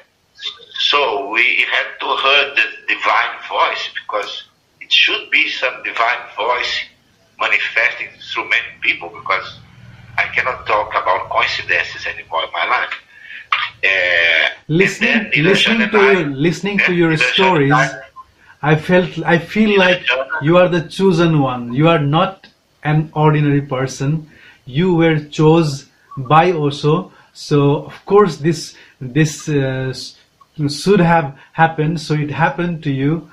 So we had to hear the divine voice, because it should be some divine voice manifesting through many people, because I cannot talk about coincidences anymore in my life. listening to your stories, I feel like you are the chosen one. You are not an ordinary person. You were chosen by Osho. So of course this should have happened. So it happened to you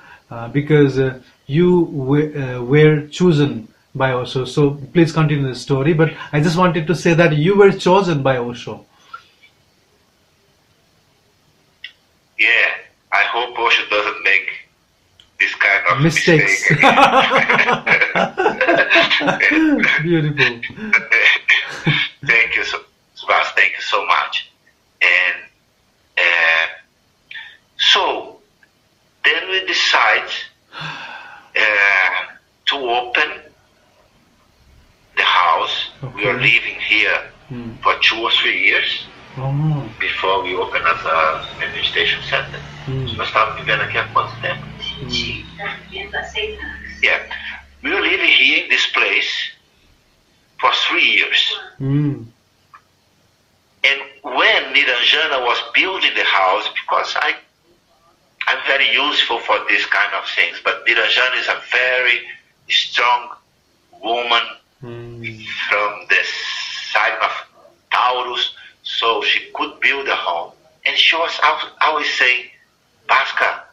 because you were chosen by Osho. So please continue the story. But I just wanted to say that you were chosen by Osho. Yeah, I hope Osho doesn't make this kind of mistakes. Mistake. Beautiful. Thank you, Suvas. Thank you so much. And so then we decide to open the house. Okay. We are living here for 2 or 3 years before we open as a meditation center. Nós estávamos vivendo aqui há quanto tempo? Yeah, we were living here in this place for 3 years. And when Niranjana was building the house, because I'm very useful for this kind of things, but Niranjana is a very strong woman from the side of Taurus, so she could build a home. And she was always saying, Bhaskar,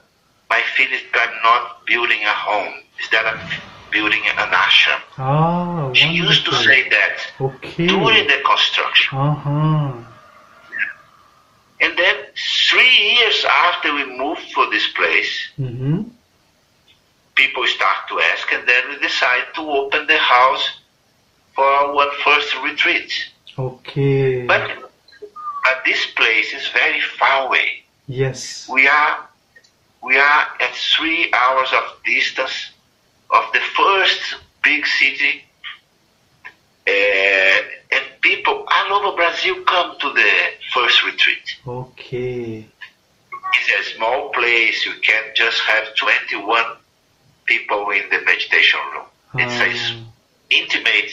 my feeling are not building a home, instead of building an ashram. Oh, she used to say that during the construction. And then 3 years after we moved for this place, people start to ask, and then we decide to open the house for one first retreat. Okay. But this place is very far away. Yes. We are at 3 hours of distance of the first big city, and people all over Brazil come to the first retreat. Okay. It's a small place. You can just have 21 people in the meditation room. It's an intimate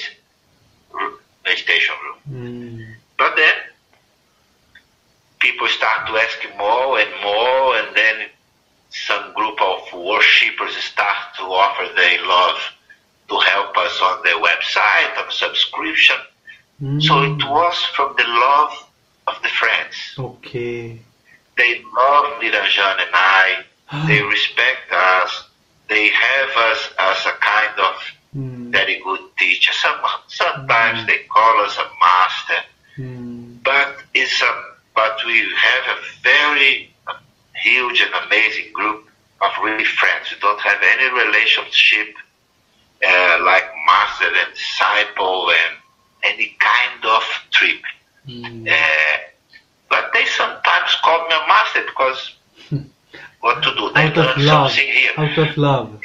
meditation room. But then people start to ask more and more, and then some group of worshippers start to offer their love to help us on the website, on subscription. So it was from the love of the friends. Okay. They love Niranjana and I. They respect us. They have us as a kind of very good teacher. Sometimes they call us a master. But we have a very huge and amazing group of really friends. We don't have any relationship like master and disciple and any kind of trip. But they sometimes call me a master because what to do? They learn something here. Out of love.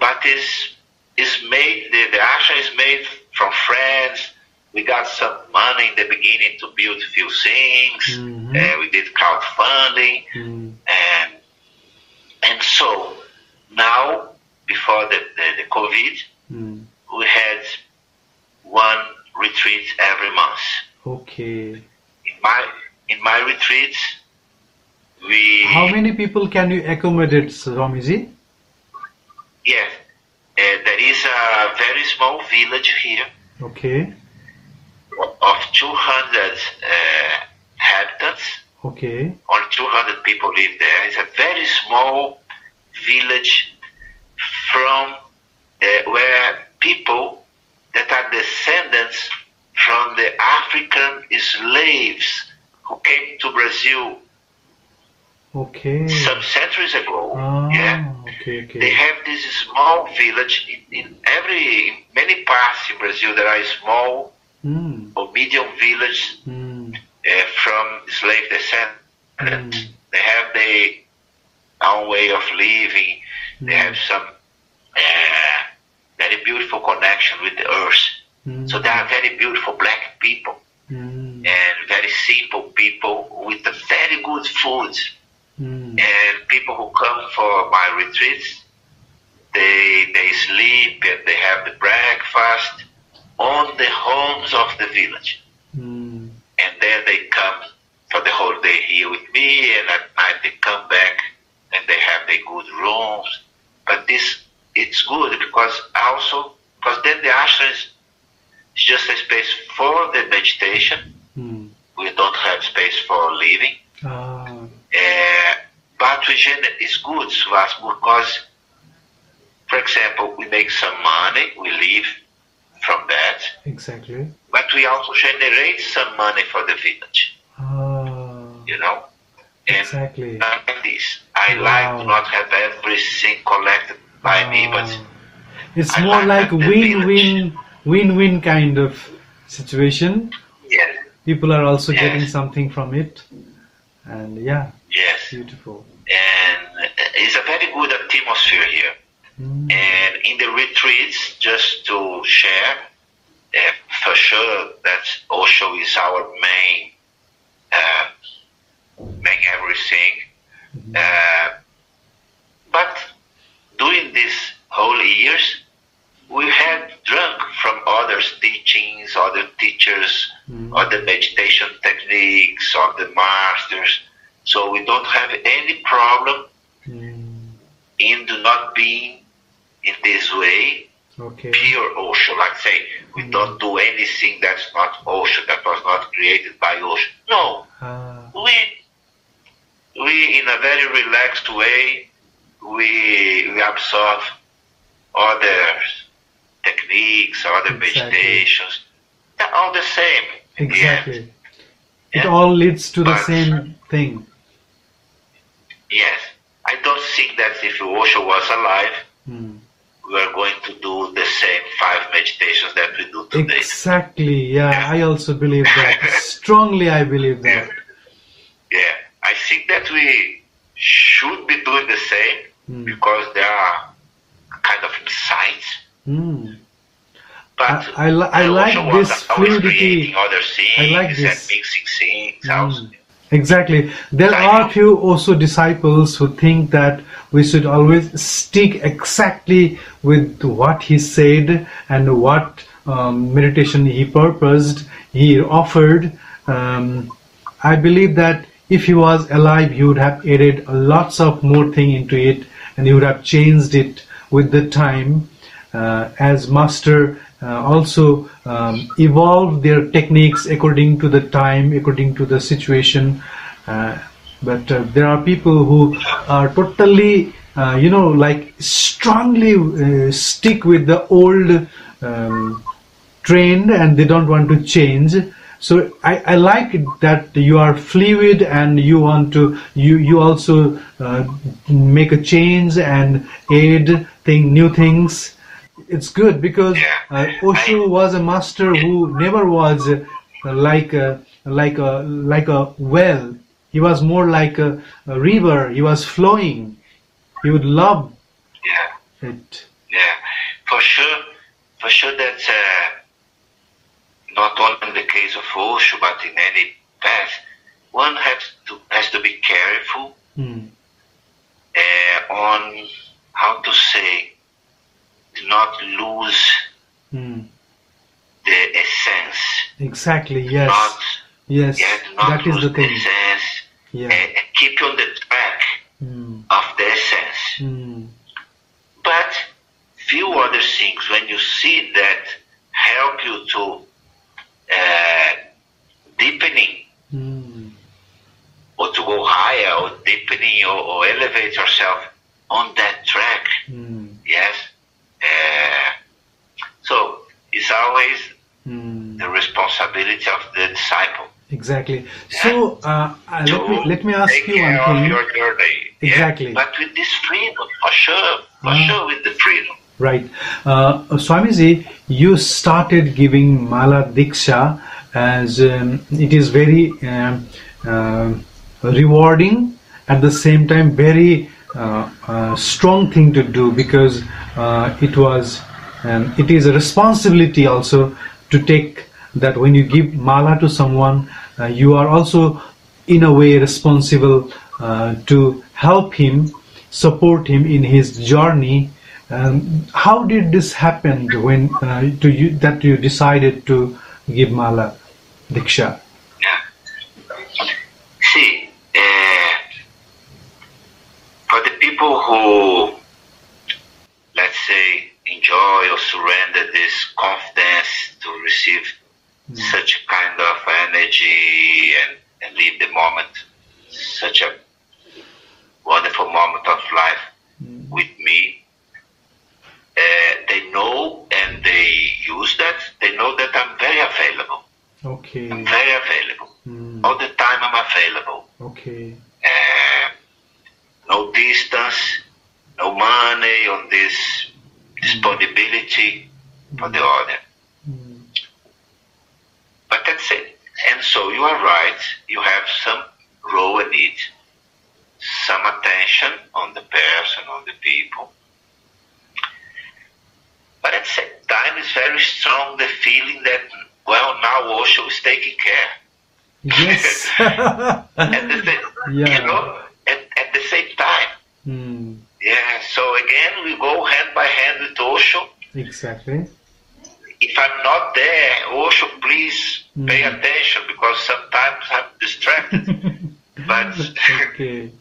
But it's made, the ashram is made from friends. We got some money in the beginning to build a few things. We did crowdfunding. And so now, before the COVID, we had one retreat every month. Okay. In my retreats, How many people can you accommodate, Swamiji? Yes. There is a very small village here. Okay. Of 200 inhabitants. Okay. Only 200 people live there. It's a very small village from where people that are descendants from the African slaves who came to Brazil some centuries ago. Okay. They have this small village in many parts in Brazil. There are small or medium villages from slave descendants. They have their own way of living. They have some very beautiful connection with the earth. So they are very beautiful black people and very simple people with a very good food. And people who come for my retreats, they sleep and they have the breakfast on the homes of the village. And then they come for the whole day here with me, and at night they come back and they have their good rooms. But it's good because then the ashram is just a space for the meditation. We don't have space for living. But it's good, Suvas, because, for example, we make some money, we live from that. Exactly. But we also generate some money for the village. You know? And exactly. Like this. I like to not have everything collected by me, but it's I more like win-win kind of situation. Yes. People are also getting something from it. And yes. Beautiful. And it's a very good atmosphere here. And in the retreats, just to share, for sure that Osho is our main everything. But during these whole years, we had drunk from others' teachings, other teachers, other meditation techniques, other masters. So we don't have any problem in not being in this way pure Osho. Like say, we don't do anything that's not Osho, that was not created by Osho. No. We in a very relaxed way, we absorb other techniques, other meditations. They're all the same. Exactly. It all leads to the same thing. Yes. I don't think that if Osho was alive, we are going to do the same 5 meditations that we do today. Exactly. Yeah. I also believe that. Strongly I believe that. Yeah. I think that we should be doing the same because there are kind of signs. But I like this fluidity. Other things I like this. And mixing things also. Exactly. There are few also disciples who think that we should always stick exactly with what he said and what meditation he purposed, he offered. I believe that if he was alive, he would have added lots of more thing into it, and he would have changed it with the time. As master also evolved their techniques according to the time, according to the situation. But there are people who are totally, like strongly stick with the old trend, and they don't want to change. So I like it that you are fluid and you want to, you also make a change and add new things. It's good because Osho was a master who never was like a well. He was more like a river. He was flowing. He would love it. Yeah, for sure that's not only in the case of Osho, but in any path, one has to be careful on how to say, to not lose the essence. Exactly. Yes. That is the thing. Essence, keep on the track of the essence. But few other things, when you see that help you to deepening or to go higher or deepening or elevate yourself on that track. Yes. So it's always the responsibility of the disciple. Exactly. So let me ask you one thing. Of your journey. Exactly. But with this freedom, for sure with the freedom. Right. Swamiji, you started giving Mala Diksha as it is very rewarding, at the same time very strong thing to do, because it is a responsibility also to take that. When you give Mala to someone, you are also in a way responsible to help him, support him in his journey. How did this happen when that you decided to give Mala Diksha? people who, let's say, enjoy or surrender this confidence to receive such kind of energy and live the moment, such a wonderful moment of life with me. They know and they use that. They know that I'm very available. Okay. I'm very available. All the time I'm available. Okay. No distance, no money on this disponibility for the other. But that's it. And so you are right. You have some role in it, some attention on the person, on the people. But at the same time, it's very strong the feeling that, well, now Osho is taking care. Yes. You know, at the same time. Yeah, so again, we go hand by hand with Osho. Exactly. If I'm not there, Osho, please pay attention, because sometimes I'm distracted. But okay.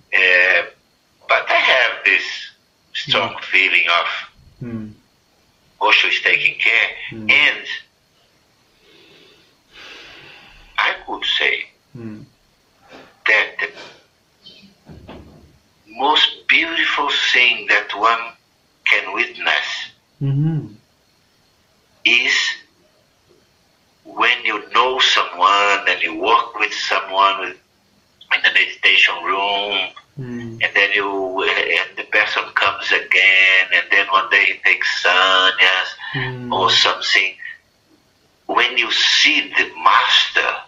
But I have this strong feeling of Osho is taking care, and I could say that the most beautiful thing that one can witness is when you know someone and you work with someone in the meditation room, and then and the person comes again, and then one day he takes sannyas or something. When you see the master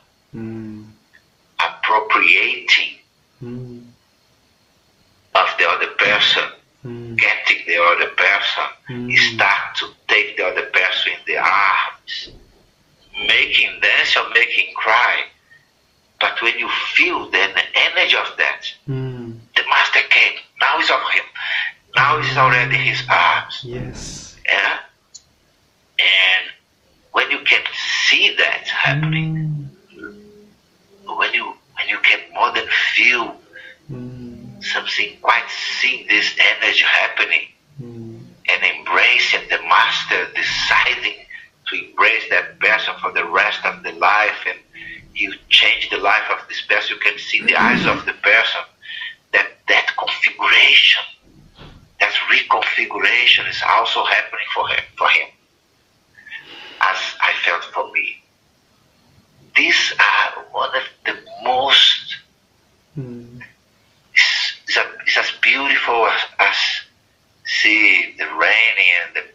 appropriating of the other person, getting the other person, you start to take the other person in the arms, making dance or making cry. But when you feel the energy of that, the master came, now it's on him, now it's already in his arms. Yes. Yeah? And when you can see that happening, when you can more than feel something, quite see this energy happening, and embracing the master deciding to embrace that person for the rest of the life, and you change the life of this person, you can see the eyes of the person, that configuration, that reconfiguration is also happening for him, as I felt for me. These are one of the most, it's as beautiful as see the raining, and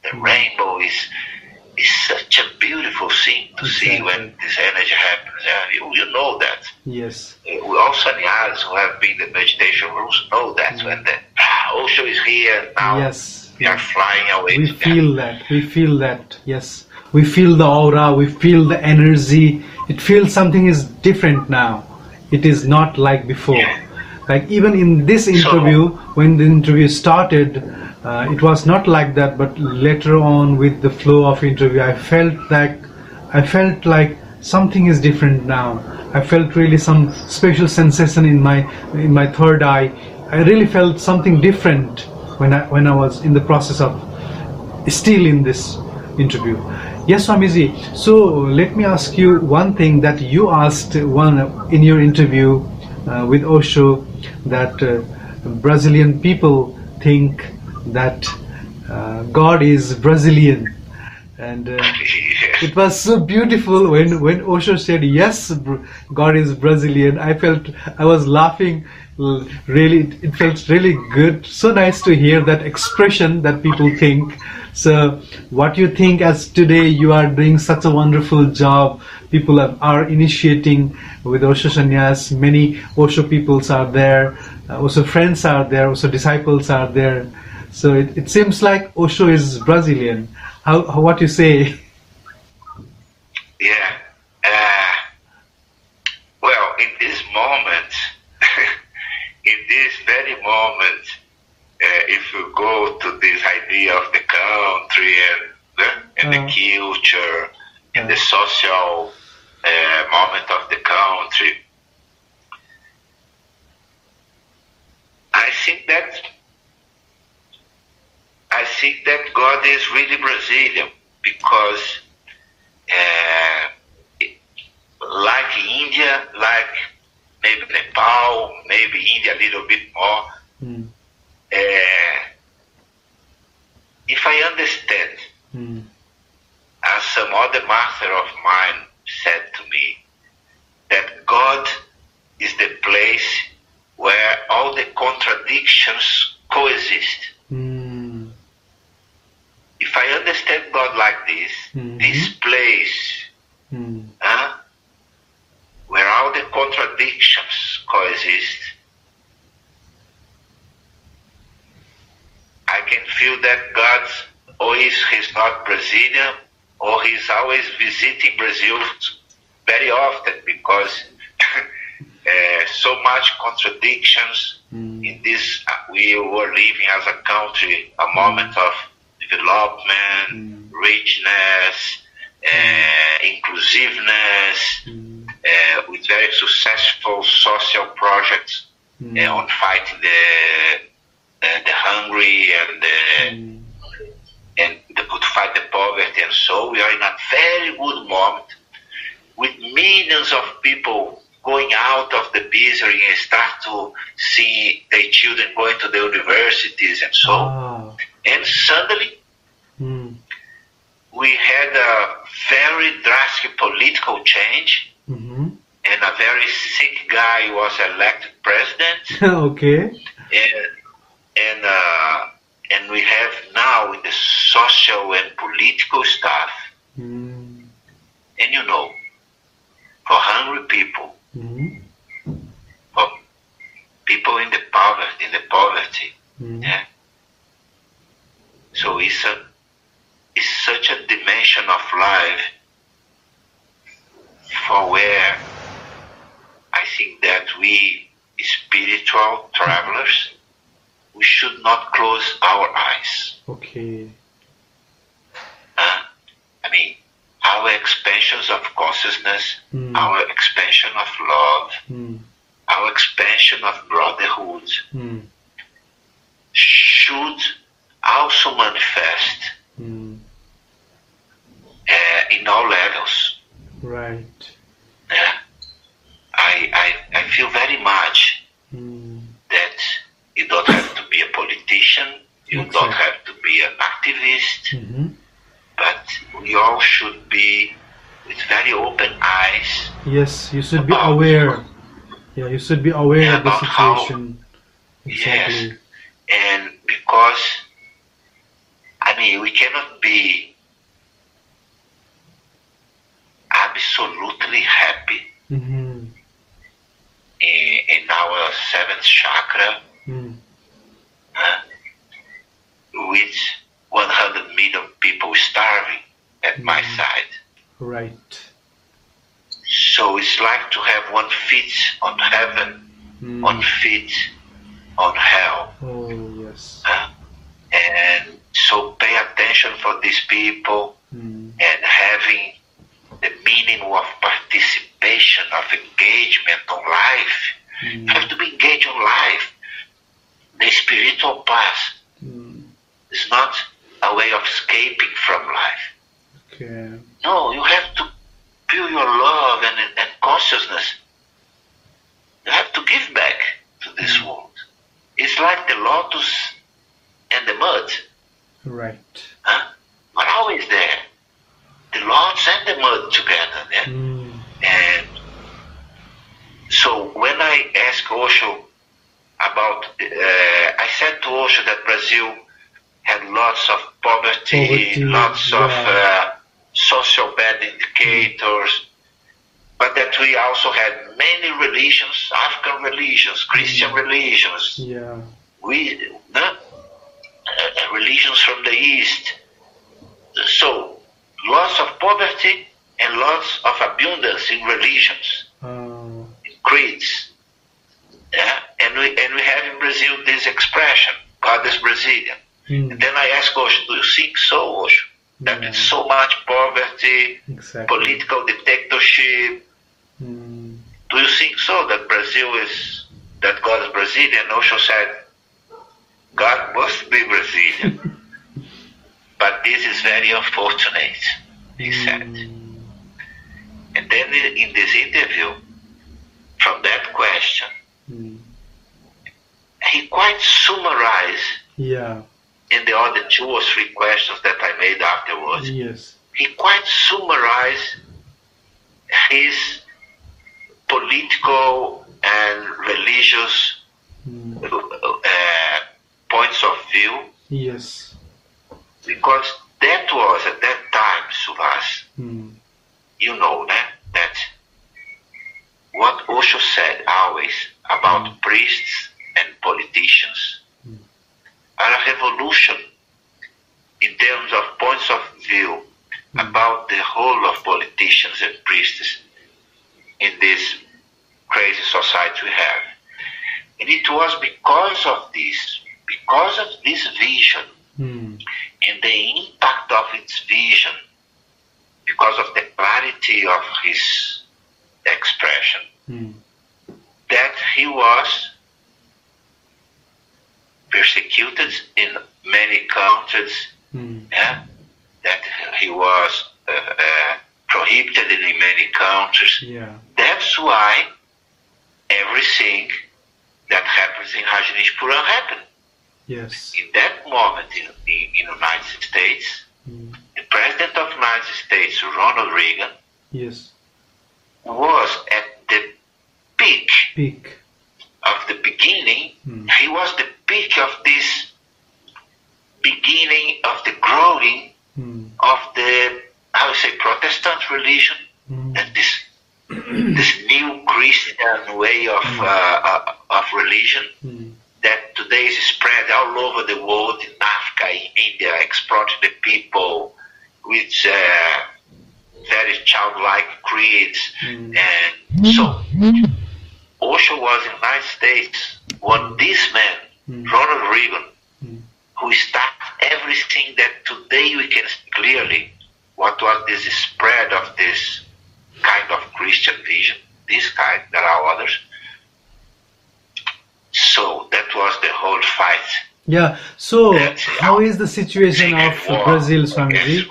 the rainbow is such a beautiful thing to see when this energy happens. You know that. Yes. All sannyas who have been in the meditation rooms know that when the Osho is here now, yes. We are flying away. We feel that. We feel that. Yes. We feel the aura. We feel the energy. It feels something is different now. It is not like before. Yeah. Like even in this interview, when the interview started, it was not like that. But later on, with the flow of interview, I felt like something is different now. I felt really some special sensation in my third eye. I really felt something different when I was in the process of still in this interview. Yes, Swamiji. So let me ask you one thing that you asked in your interview with Osho, that Brazilian people think that God is Brazilian, and it was so beautiful when Osho said yes, God is Brazilian. I was laughing. Really, it felt really good. So nice to hear that expression that people think. So what you think, as today you are doing such a wonderful job, people are initiating with Osho Sannyas, many Osho peoples are there, Osho friends are there, Osho disciples are there. So it seems like Osho is Brazilian. What you say? Yeah. Well, in this moment, in this very moment, if you go to this idea of the country and the culture and the social moment of the country, I think that think that God is really Brazilian because like India, like maybe Nepal, maybe India a little bit more. If I understand, as some other master of mine said to me, that God is the place where all the contradictions coexist. If I understand God like this, this place where all the contradictions coexist, I can feel that God he's not Brazilian, or he's always visiting Brazil very often, because so much contradictions in this. We were living as a country a moment of development, richness, inclusiveness, with very successful social projects on fighting the hungry and to fight the poverty. And so we are in a very good moment with millions of people going out of the misery and start to see their children going to the universities and so. And suddenly we had a very drastic political change, and a very sick guy was elected president. Okay. And we have now in the social and political stuff, and for hungry people, for people in the poverty, yeah. So it's such a dimension of life for where I think that we spiritual travelers, we should not close our eyes. Okay. Our expansions of consciousness, our expansion of love, our expansion of brotherhood should also manifest in all levels. Right. I feel very much that you don't have to be a politician, you don't have to be an activist, but we all should be with very open eyes. Yes, you should be aware. Yeah, you should be aware of the situation. Exactly. Yes, and because, we cannot be absolutely happy in our seventh chakra with 100 million people starving at my side. Right. So it's like to have one foot on heaven, one foot on hell. Oh, yes. And so pay attention for these people and having the meaning of participation, of engagement on life. You have to be engaged on life. The spiritual path is not a way of escaping from life. Okay. No, you have to feel your love and consciousness. You have to give back to this world. It's like the lotus and the mud. Right. But always there. The lotus and the mud together there. And so when I asked Osho about, I said to Osho that Brazil had lots of poverty, lots of social bad indicators, but that we also had many religions, African religions, Christian religions, religions from the East. So lots of poverty and lots of abundance in religions, in creeds. Yeah? And we have in Brazil this expression, God is Brazilian. And then I asked Osho, do you think so, Osho? That with so much poverty, political dictatorship, do you think so that that God is Brazilian? Osho said, God must be Brazilian. but this is very unfortunate, he said. And then in this interview, from that question, he quite summarized in the other 2 or 3 questions that I made afterwards. Yes. He quite summarized his political and religious points of view. Yes. Because that was at that time, Suvas, you know that what Osho said always about priests and politicians are a revolution in terms of points of view about the whole of politicians and priests in this crazy society we have. And it was because of this vision and the impact of its vision, because of the clarity of his expression, that he was persecuted in many countries, that he was prohibited in many countries. That's why everything that happens in Rajneesh Puram happened. Yes. In that moment in the United States, the President of the United States, Ronald Reagan, was at the peak of the beginning. He was the peak of this beginning of the growing of the, how you say, Protestant religion, and this new Christian way of religion that today is spread all over the world, in Africa, in India, exploiting the people with very childlike creeds. And so Osho was in the United States when this man, Ronald Reagan, who started everything that today we can see clearly what was this spread of this kind of Christian vision, this kind, there are others. So that was the whole fight. Yeah, so how is the situation of Brazil, Swamiji?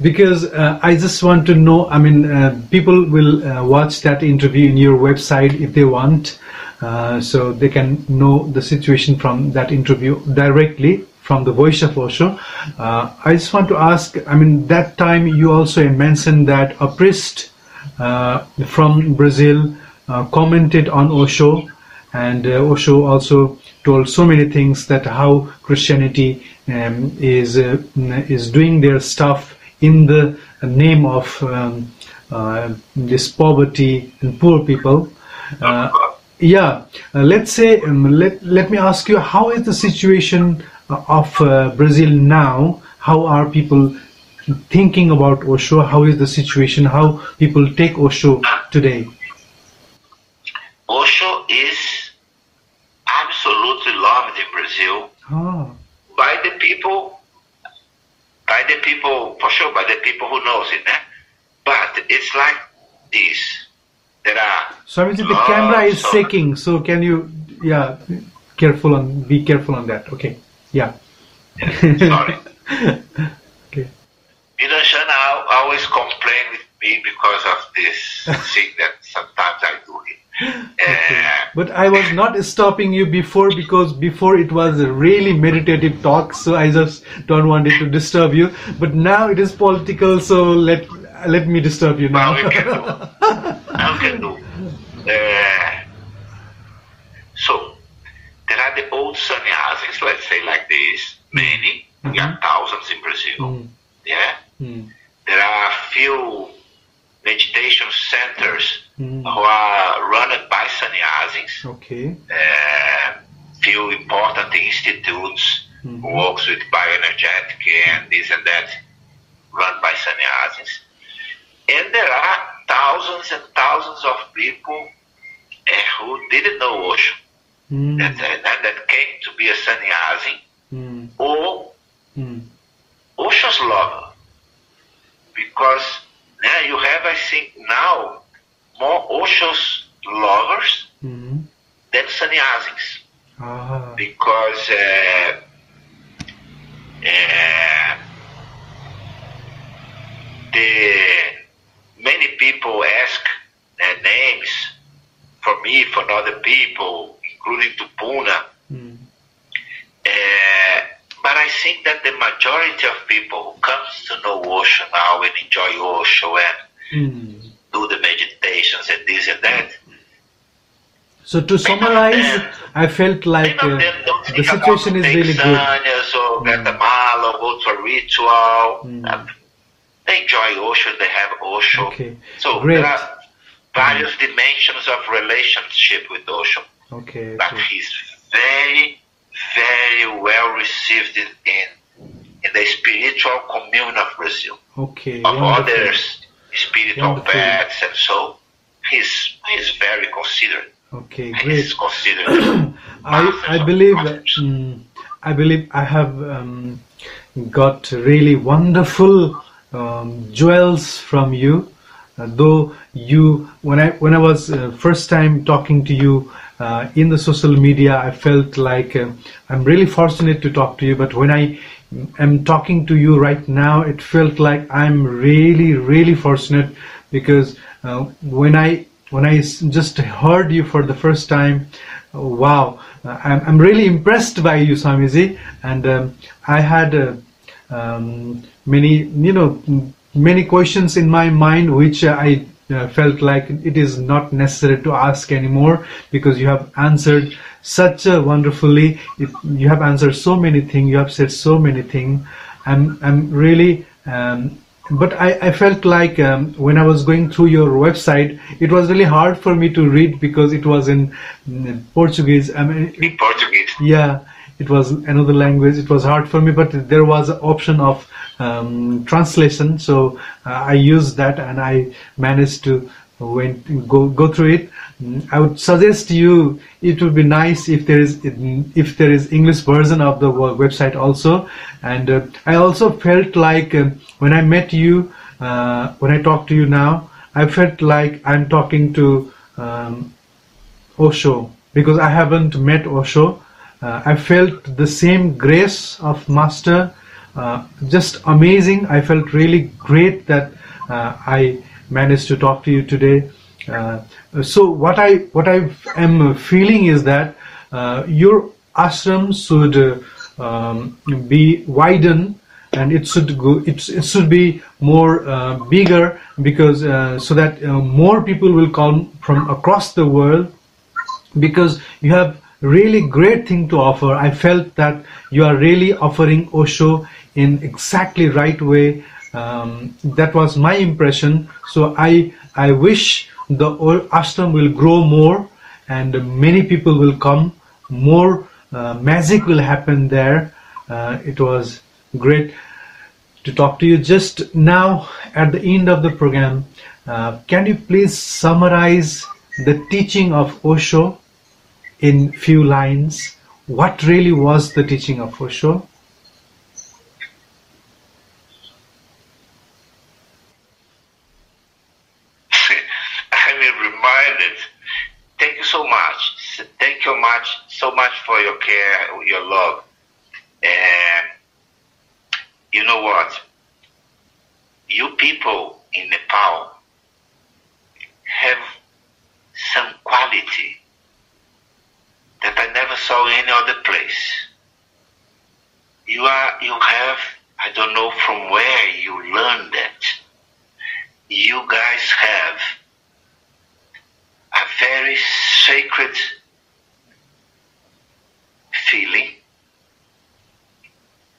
Because I just want to know, I mean, people will watch that interview in your website if they want, so they can know the situation from that interview directly from the voice of Osho. I just want to ask, I mean, that time you also mentioned that a priest from Brazil commented on Osho, and Osho also told so many things that how Christianity is doing their stuff in the name of this poverty and poor people. Let's say, let me ask you, how is the situation of Brazil now? How are people thinking about Osho? How is the situation? How people take Osho today? Osho is absolutely loved in Brazil by the people, for sure, by the people who knows it. But it's like this. There are. Swamiji, the camera is shaking, so can you, be careful on that. Okay, sorry. Okay. Shana always complain with me because of this thing that sometimes I do it. Okay. But I was not stopping you before, because before it was a really meditative talk, so I just don't want it to disturb you. But now it is political, so let me disturb you now. Now we can do. So there are the old sannyas, let's say like this, many, we have thousands in Brazil. There are a few meditation centers who are run by sannyasis. Few important institutes who works with bioenergetic and this and that, run by sannyasis. And there are thousands and thousands of people who didn't know Osho, that came to be a sannyasi or Osho's lover. Because now you have, I think, now more Osho's lovers than sannyasis. Because me, for other people, including to Puna. But I think that the majority of people who comes to know Osho now and enjoy Osho and do the meditations and this and that. So to summarize, I felt like the situation is really good. Sannyas or get a mala or go to a ritual. They enjoy Osho, they have Osho. Okay. So great. There are various dimensions of relationship with Osho. Okay. But he's very, very well received in the spiritual commune of Brazil. Okay. Of wonderful. others, spiritual paths, and so he's very considered. Okay, He's great. considered. I believe I have got really wonderful jewels from you. Though you, when I was first time talking to you in the social media, I felt like I'm really fortunate to talk to you. But when I am talking to you right now, it felt like I'm really, really fortunate, because when I just heard you for the first time, wow, I'm really impressed by you, Swamiji, and I had many questions in my mind which I felt like it is not necessary to ask anymore, because you have answered such wonderfully. You have answered so many things. You have said so many things. I'm really. But I felt like when I was going through your website, it was really hard for me to read because it was in Portuguese. In Portuguese. Yeah, it was another language. It was hard for me, but there was an option of translation, so I used that and I managed to go through it. I would suggest you, it would be nice if there is English version of the website also. And I also felt like when I met you, when I talk to you now, I felt like I'm talking to Osho, because I haven't met Osho. I felt the same grace of Master, just amazing. I felt really great that I managed to talk to you today. So what I am feeling is that your ashram should be widened, and it should be more bigger, because so that more people will come from across the world, because you have really great thing to offer. I felt that you are really offering Osho in exactly right way. That was my impression. So I wish the ashram will grow more and many people will come, more magic will happen there. It was great to talk to you. Just now at the end of the program, can you please summarize the teaching of Osho in few lines? What really was the teaching of Osho? Thank you so much. Thank you so much for your care, your love. And you know what? You people in Nepal have some quality that I never saw any other place. You have, I don't know from where you learned that. You guys have a very sacred feeling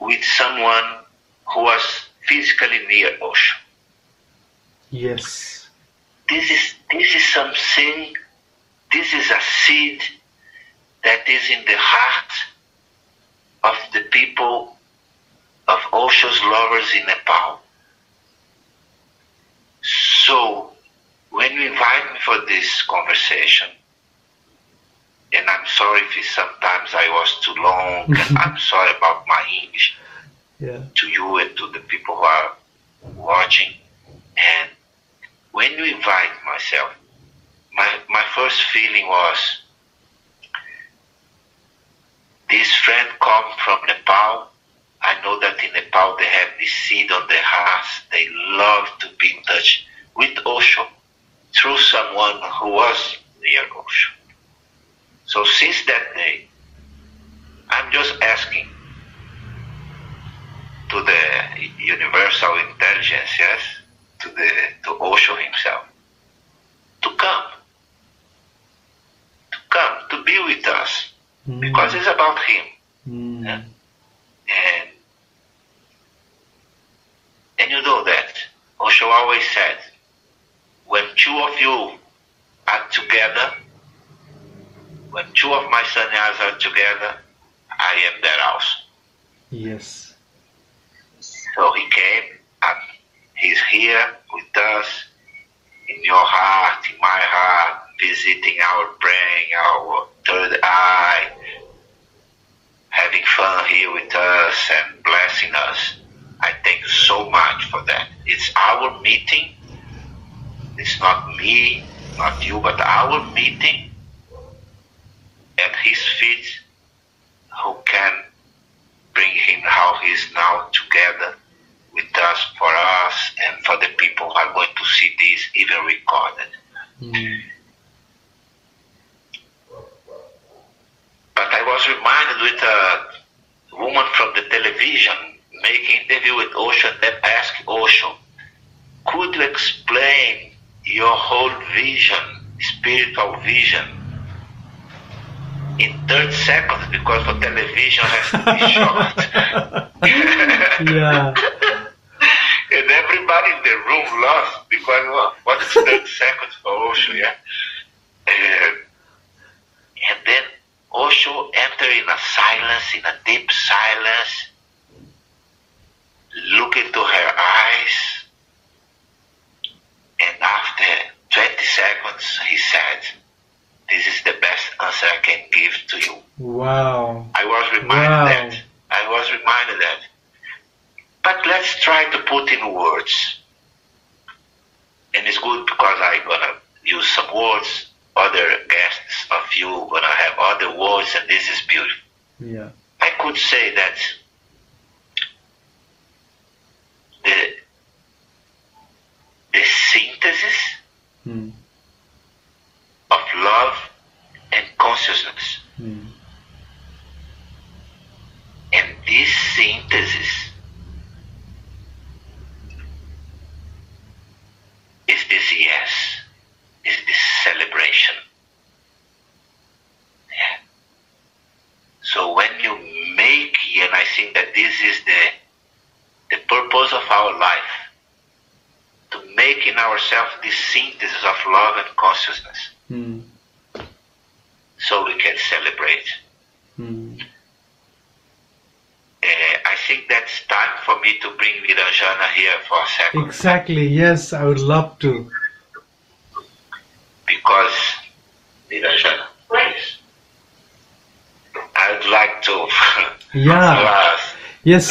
with someone who was physically near Osho. Yes. This is something, this is a seed that is in the heart of the people, of Osho's lovers in Nepal. So, when you invite me for this conversation, and I'm sorry if sometimes I was too long, and I'm sorry about my English, to you and to the people who are watching. And when you invite myself, my first feeling was, this friend come from Nepal. I know that in Nepal they have this seed on their hearts. They love to be in touch with Osho through someone who was near Osho. So since that day, I'm just asking to the universal intelligence, yes, to Osho himself, to come, to be with us, because it's about him. Yeah? And you know that Osho always said, when two of you are together, when two of my sannyas are together, I am there also. Yes. So he came and he's here with us, in your heart, in my heart, visiting our brain, our third eye, having fun here with us and blessing us. I thank you so much for that. It's our meeting. It's not me, not you, but our meeting at his feet, who can bring him how he's now together with us, for us, and for the people who are going to see this even recorded. But I was reminded with a woman from the television making interview with Osho, and then asked Osho, could you explain your whole vision, spiritual vision, in 30 seconds, because for television has to be short. Yeah. And everybody in the room laughed, because what is 30 seconds for Osho, yeah? And then Osho entered in a silence, in a deep silence, look into her eyes, and after 20 seconds he said, this is the best answer I can give to you. Wow. I was reminded that. But let's try to put in words. And it's good because I'm going to use some words. Other guests of you going to have other words, and this is beautiful. Yeah. I could say that the synthesis of love and consciousness. And this synthesis is this yes, is this celebration. Yeah. So when you make, and I think that this is the purpose of our life, to make in ourselves this synthesis of love and consciousness, so we can celebrate. I think that's time for me to bring Niranjana here for a second. Exactly, yes, I would love to. Because, Niranjana, please, I would like to... Yes.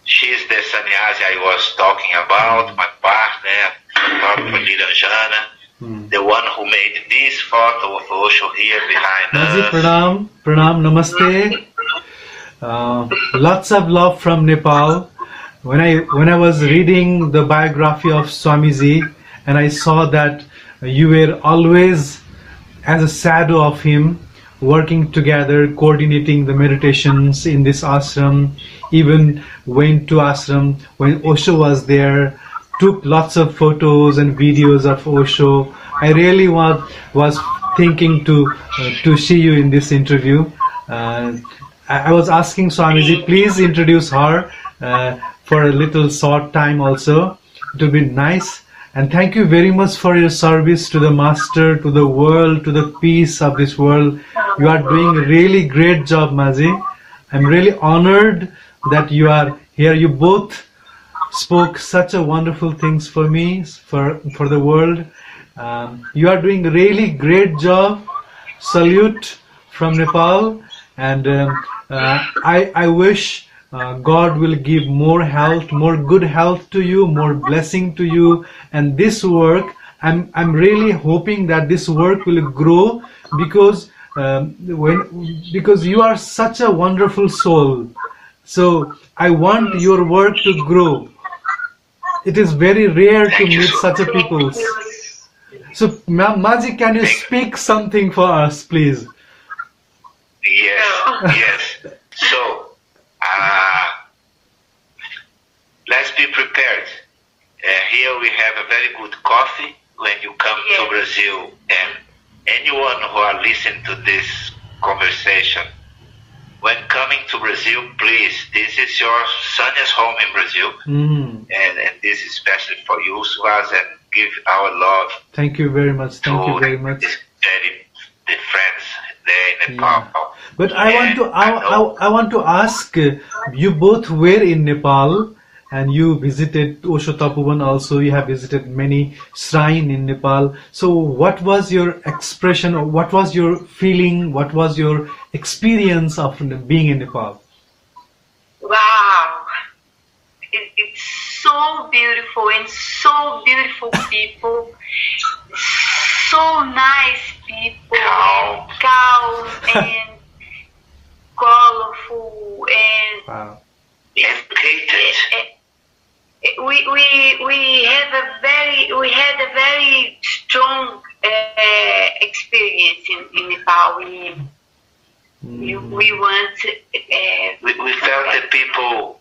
She's the sannyasi I was talking about, my partner, Dr. Niranjana, the one who made this photo of Osho here behind us. Pranam, namaste. Lots of love from Nepal. When I was reading the biography of Swamiji, and I saw that you were always as a shadow of him, working together, coordinating the meditations in this ashram, even went to ashram when Osho was there, took lots of photos and videos of Osho. I really was thinking to see you in this interview. I was asking Swamiji, please introduce her for a little short time also. It would be nice. And thank you very much for your service to the Master, to the world, to the peace of this world. You are doing a really great job, Maji. I'm really honored that you are here. You both spoke such a wonderful things for me, for the world. You are doing a really great job. Salute from Nepal. And I wish God will give more health, more good health to you, more blessing to you. And this work, I'm really hoping that this work will grow, because you are such a wonderful soul. So I want your work to grow. It is very rare to meet such a people. So, Maji, can you speak something for us, please? Yes. So, let's be prepared. Here we have a very good coffee when you come to Brazil, and anyone who are listening to this conversation, when coming to Brazil, please, this is your sannyas home in Brazil, and this is especially for you, Suvas, and give our love. Thank you very much. Thank you very much. The friends there in Nepal. But I want to ask, you both were in Nepal, and you visited Osho Tapovan also. You have visited many shrines in Nepal. So what was your expression, or what was your feeling, what was your experience of being in Nepal? Wow, it's so beautiful, and so beautiful people, so nice people, and calm and colorful, and educated. We had a very strong experience in Nepal. We felt that people,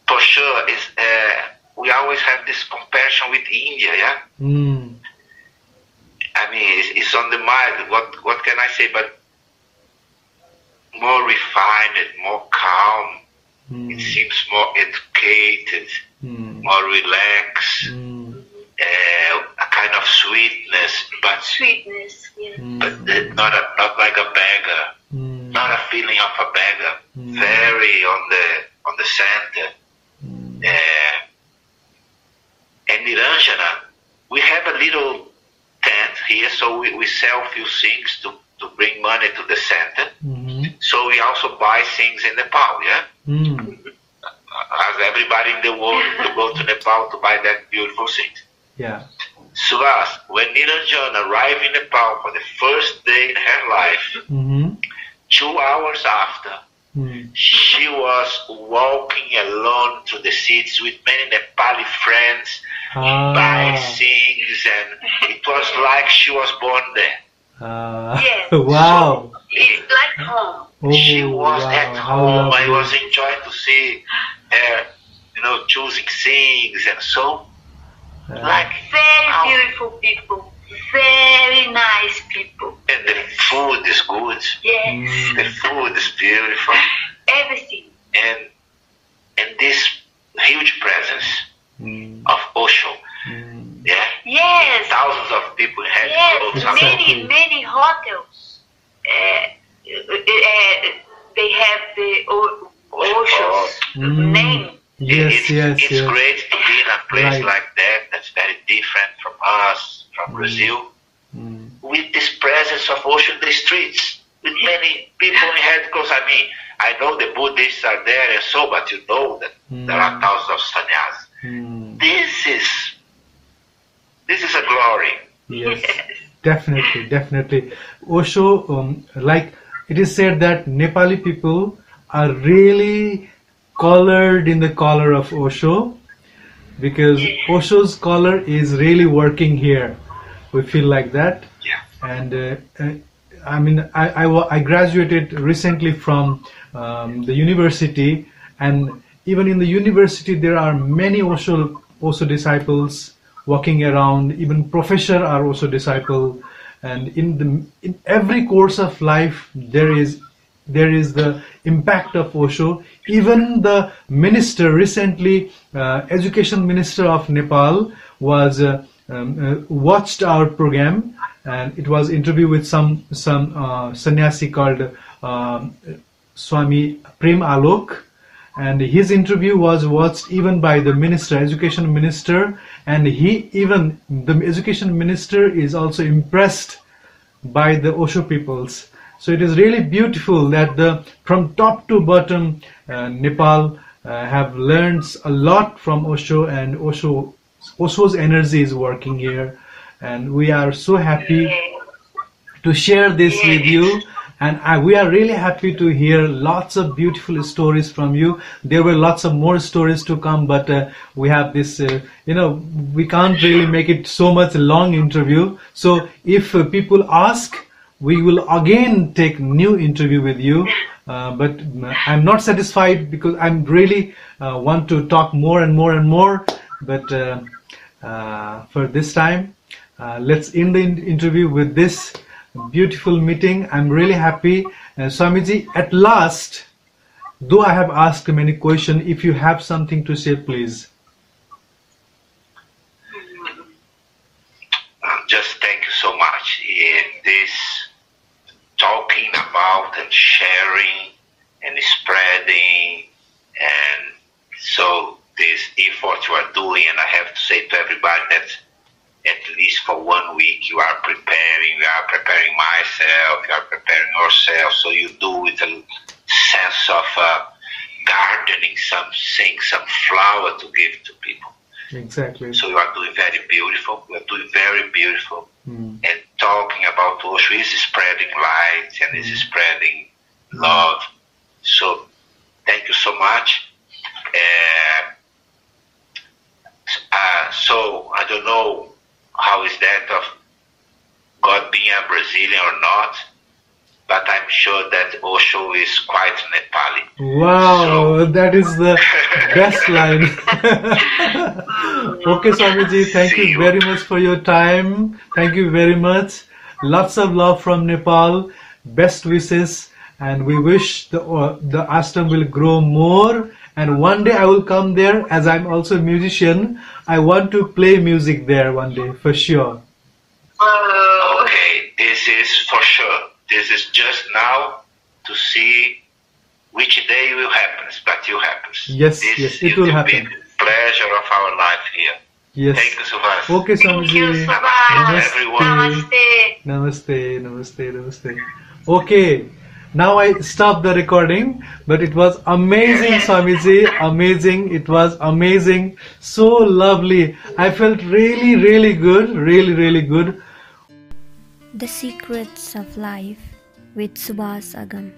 for sure, we always have this compassion with India, yeah. I mean, it's on the mind. What can I say? But more refined, more calm. It seems more educated, more relaxed, a kind of sweetness, but not like a beggar, not a feeling of a beggar. Very on the center. And Niranjana, we have a little tent here, so we sell a few things to bring money to the center. So we also buy things in Nepal, yeah? As everybody in the world to go to Nepal to buy that beautiful things. Yeah. Suvas, when Niranjana arrived in Nepal for the first day in her life, 2 hours after, she was walking alone through the cities with many Nepali friends, buying things, and it was like she was born there. Yes. Wow. So it's like home. She was at home. I was enjoying to see her, choosing things and so. Like very beautiful people, very nice people. And the food is good. Yes. The food is beautiful. Everything. And this huge presence of Osho. Yeah. Yes. Thousands of people had clothes. Many hotels. They have the Osho's name. Yes, it's great to be in a place like that. That's very different from us, from Brazil, with this presence of Osho in the streets, with many people in headcloths. I mean, I know the Buddhists are there and so, but you know that there are thousands of sannyas. This is a glory. Yes, definitely. Osho, like it is said that Nepali people are really colored in the color of Osho, because Osho's color is really working here. We feel like that. Yeah. And I mean, I graduated recently from the university, and even in the university there are many Osho disciples walking around. Even professors are Osho disciple, and in every course of life there is the impact of Osho. Even the minister recently, education minister of Nepal, was watched our program, and it was interview with some sannyasi called Swami Prem Alok, and his interview was watched even by the minister, education minister, and the education minister is also impressed by the Osho peoples. So it is really beautiful that from top to bottom, Nepal have learned a lot from Osho, and Osho's energy is working here, and we are so happy to share this with you. And we are really happy to hear lots of beautiful stories from you. There were lots of more stories to come, but we have this, we can't really make it so much long interview. So if people ask, we will again take new interview with you. But I'm not satisfied because I'm really want to talk more and more and more. But for this time, let's end the interview with this beautiful meeting. I'm really happy. Swamiji, at last, though I have asked many questions, if you have something to say, please. Just thank you so much. This talking about and sharing and spreading, and so this effort you are doing, and I have to say to everybody that at least for 1 week you are preparing myself, you are preparing yourself, so you do with a sense of gardening something, some flower to give to people. Exactly. So you are doing very beautiful, you are doing very beautiful, and talking about Osho is spreading light and is spreading love. So thank you so much. So I don't know how is that of God being a Brazilian or not, but I'm sure that Osho is quite Nepali. Wow, so, that is the best line. Okay, Swamiji, thank you very much for your time. Thank you very much. Lots of love from Nepal. Best wishes, and we wish the ashram will grow more. And one day I will come there, as I'm also a musician. I want to play music there one day, for sure. Okay, this is for sure. This is just now to see which day will happen, but it will happen. Yes, yes, it will happen. Pleasure of our life here. Yes. Thank you, Suvas. Okay, Swamiji. Namaste, everyone. Namaste. Namaste. Okay. Now I stop the recording, but it was amazing, Swamiji, amazing. It was amazing, so lovely. I felt really, really good, really good. The Secrets of Life with Suvas Agam.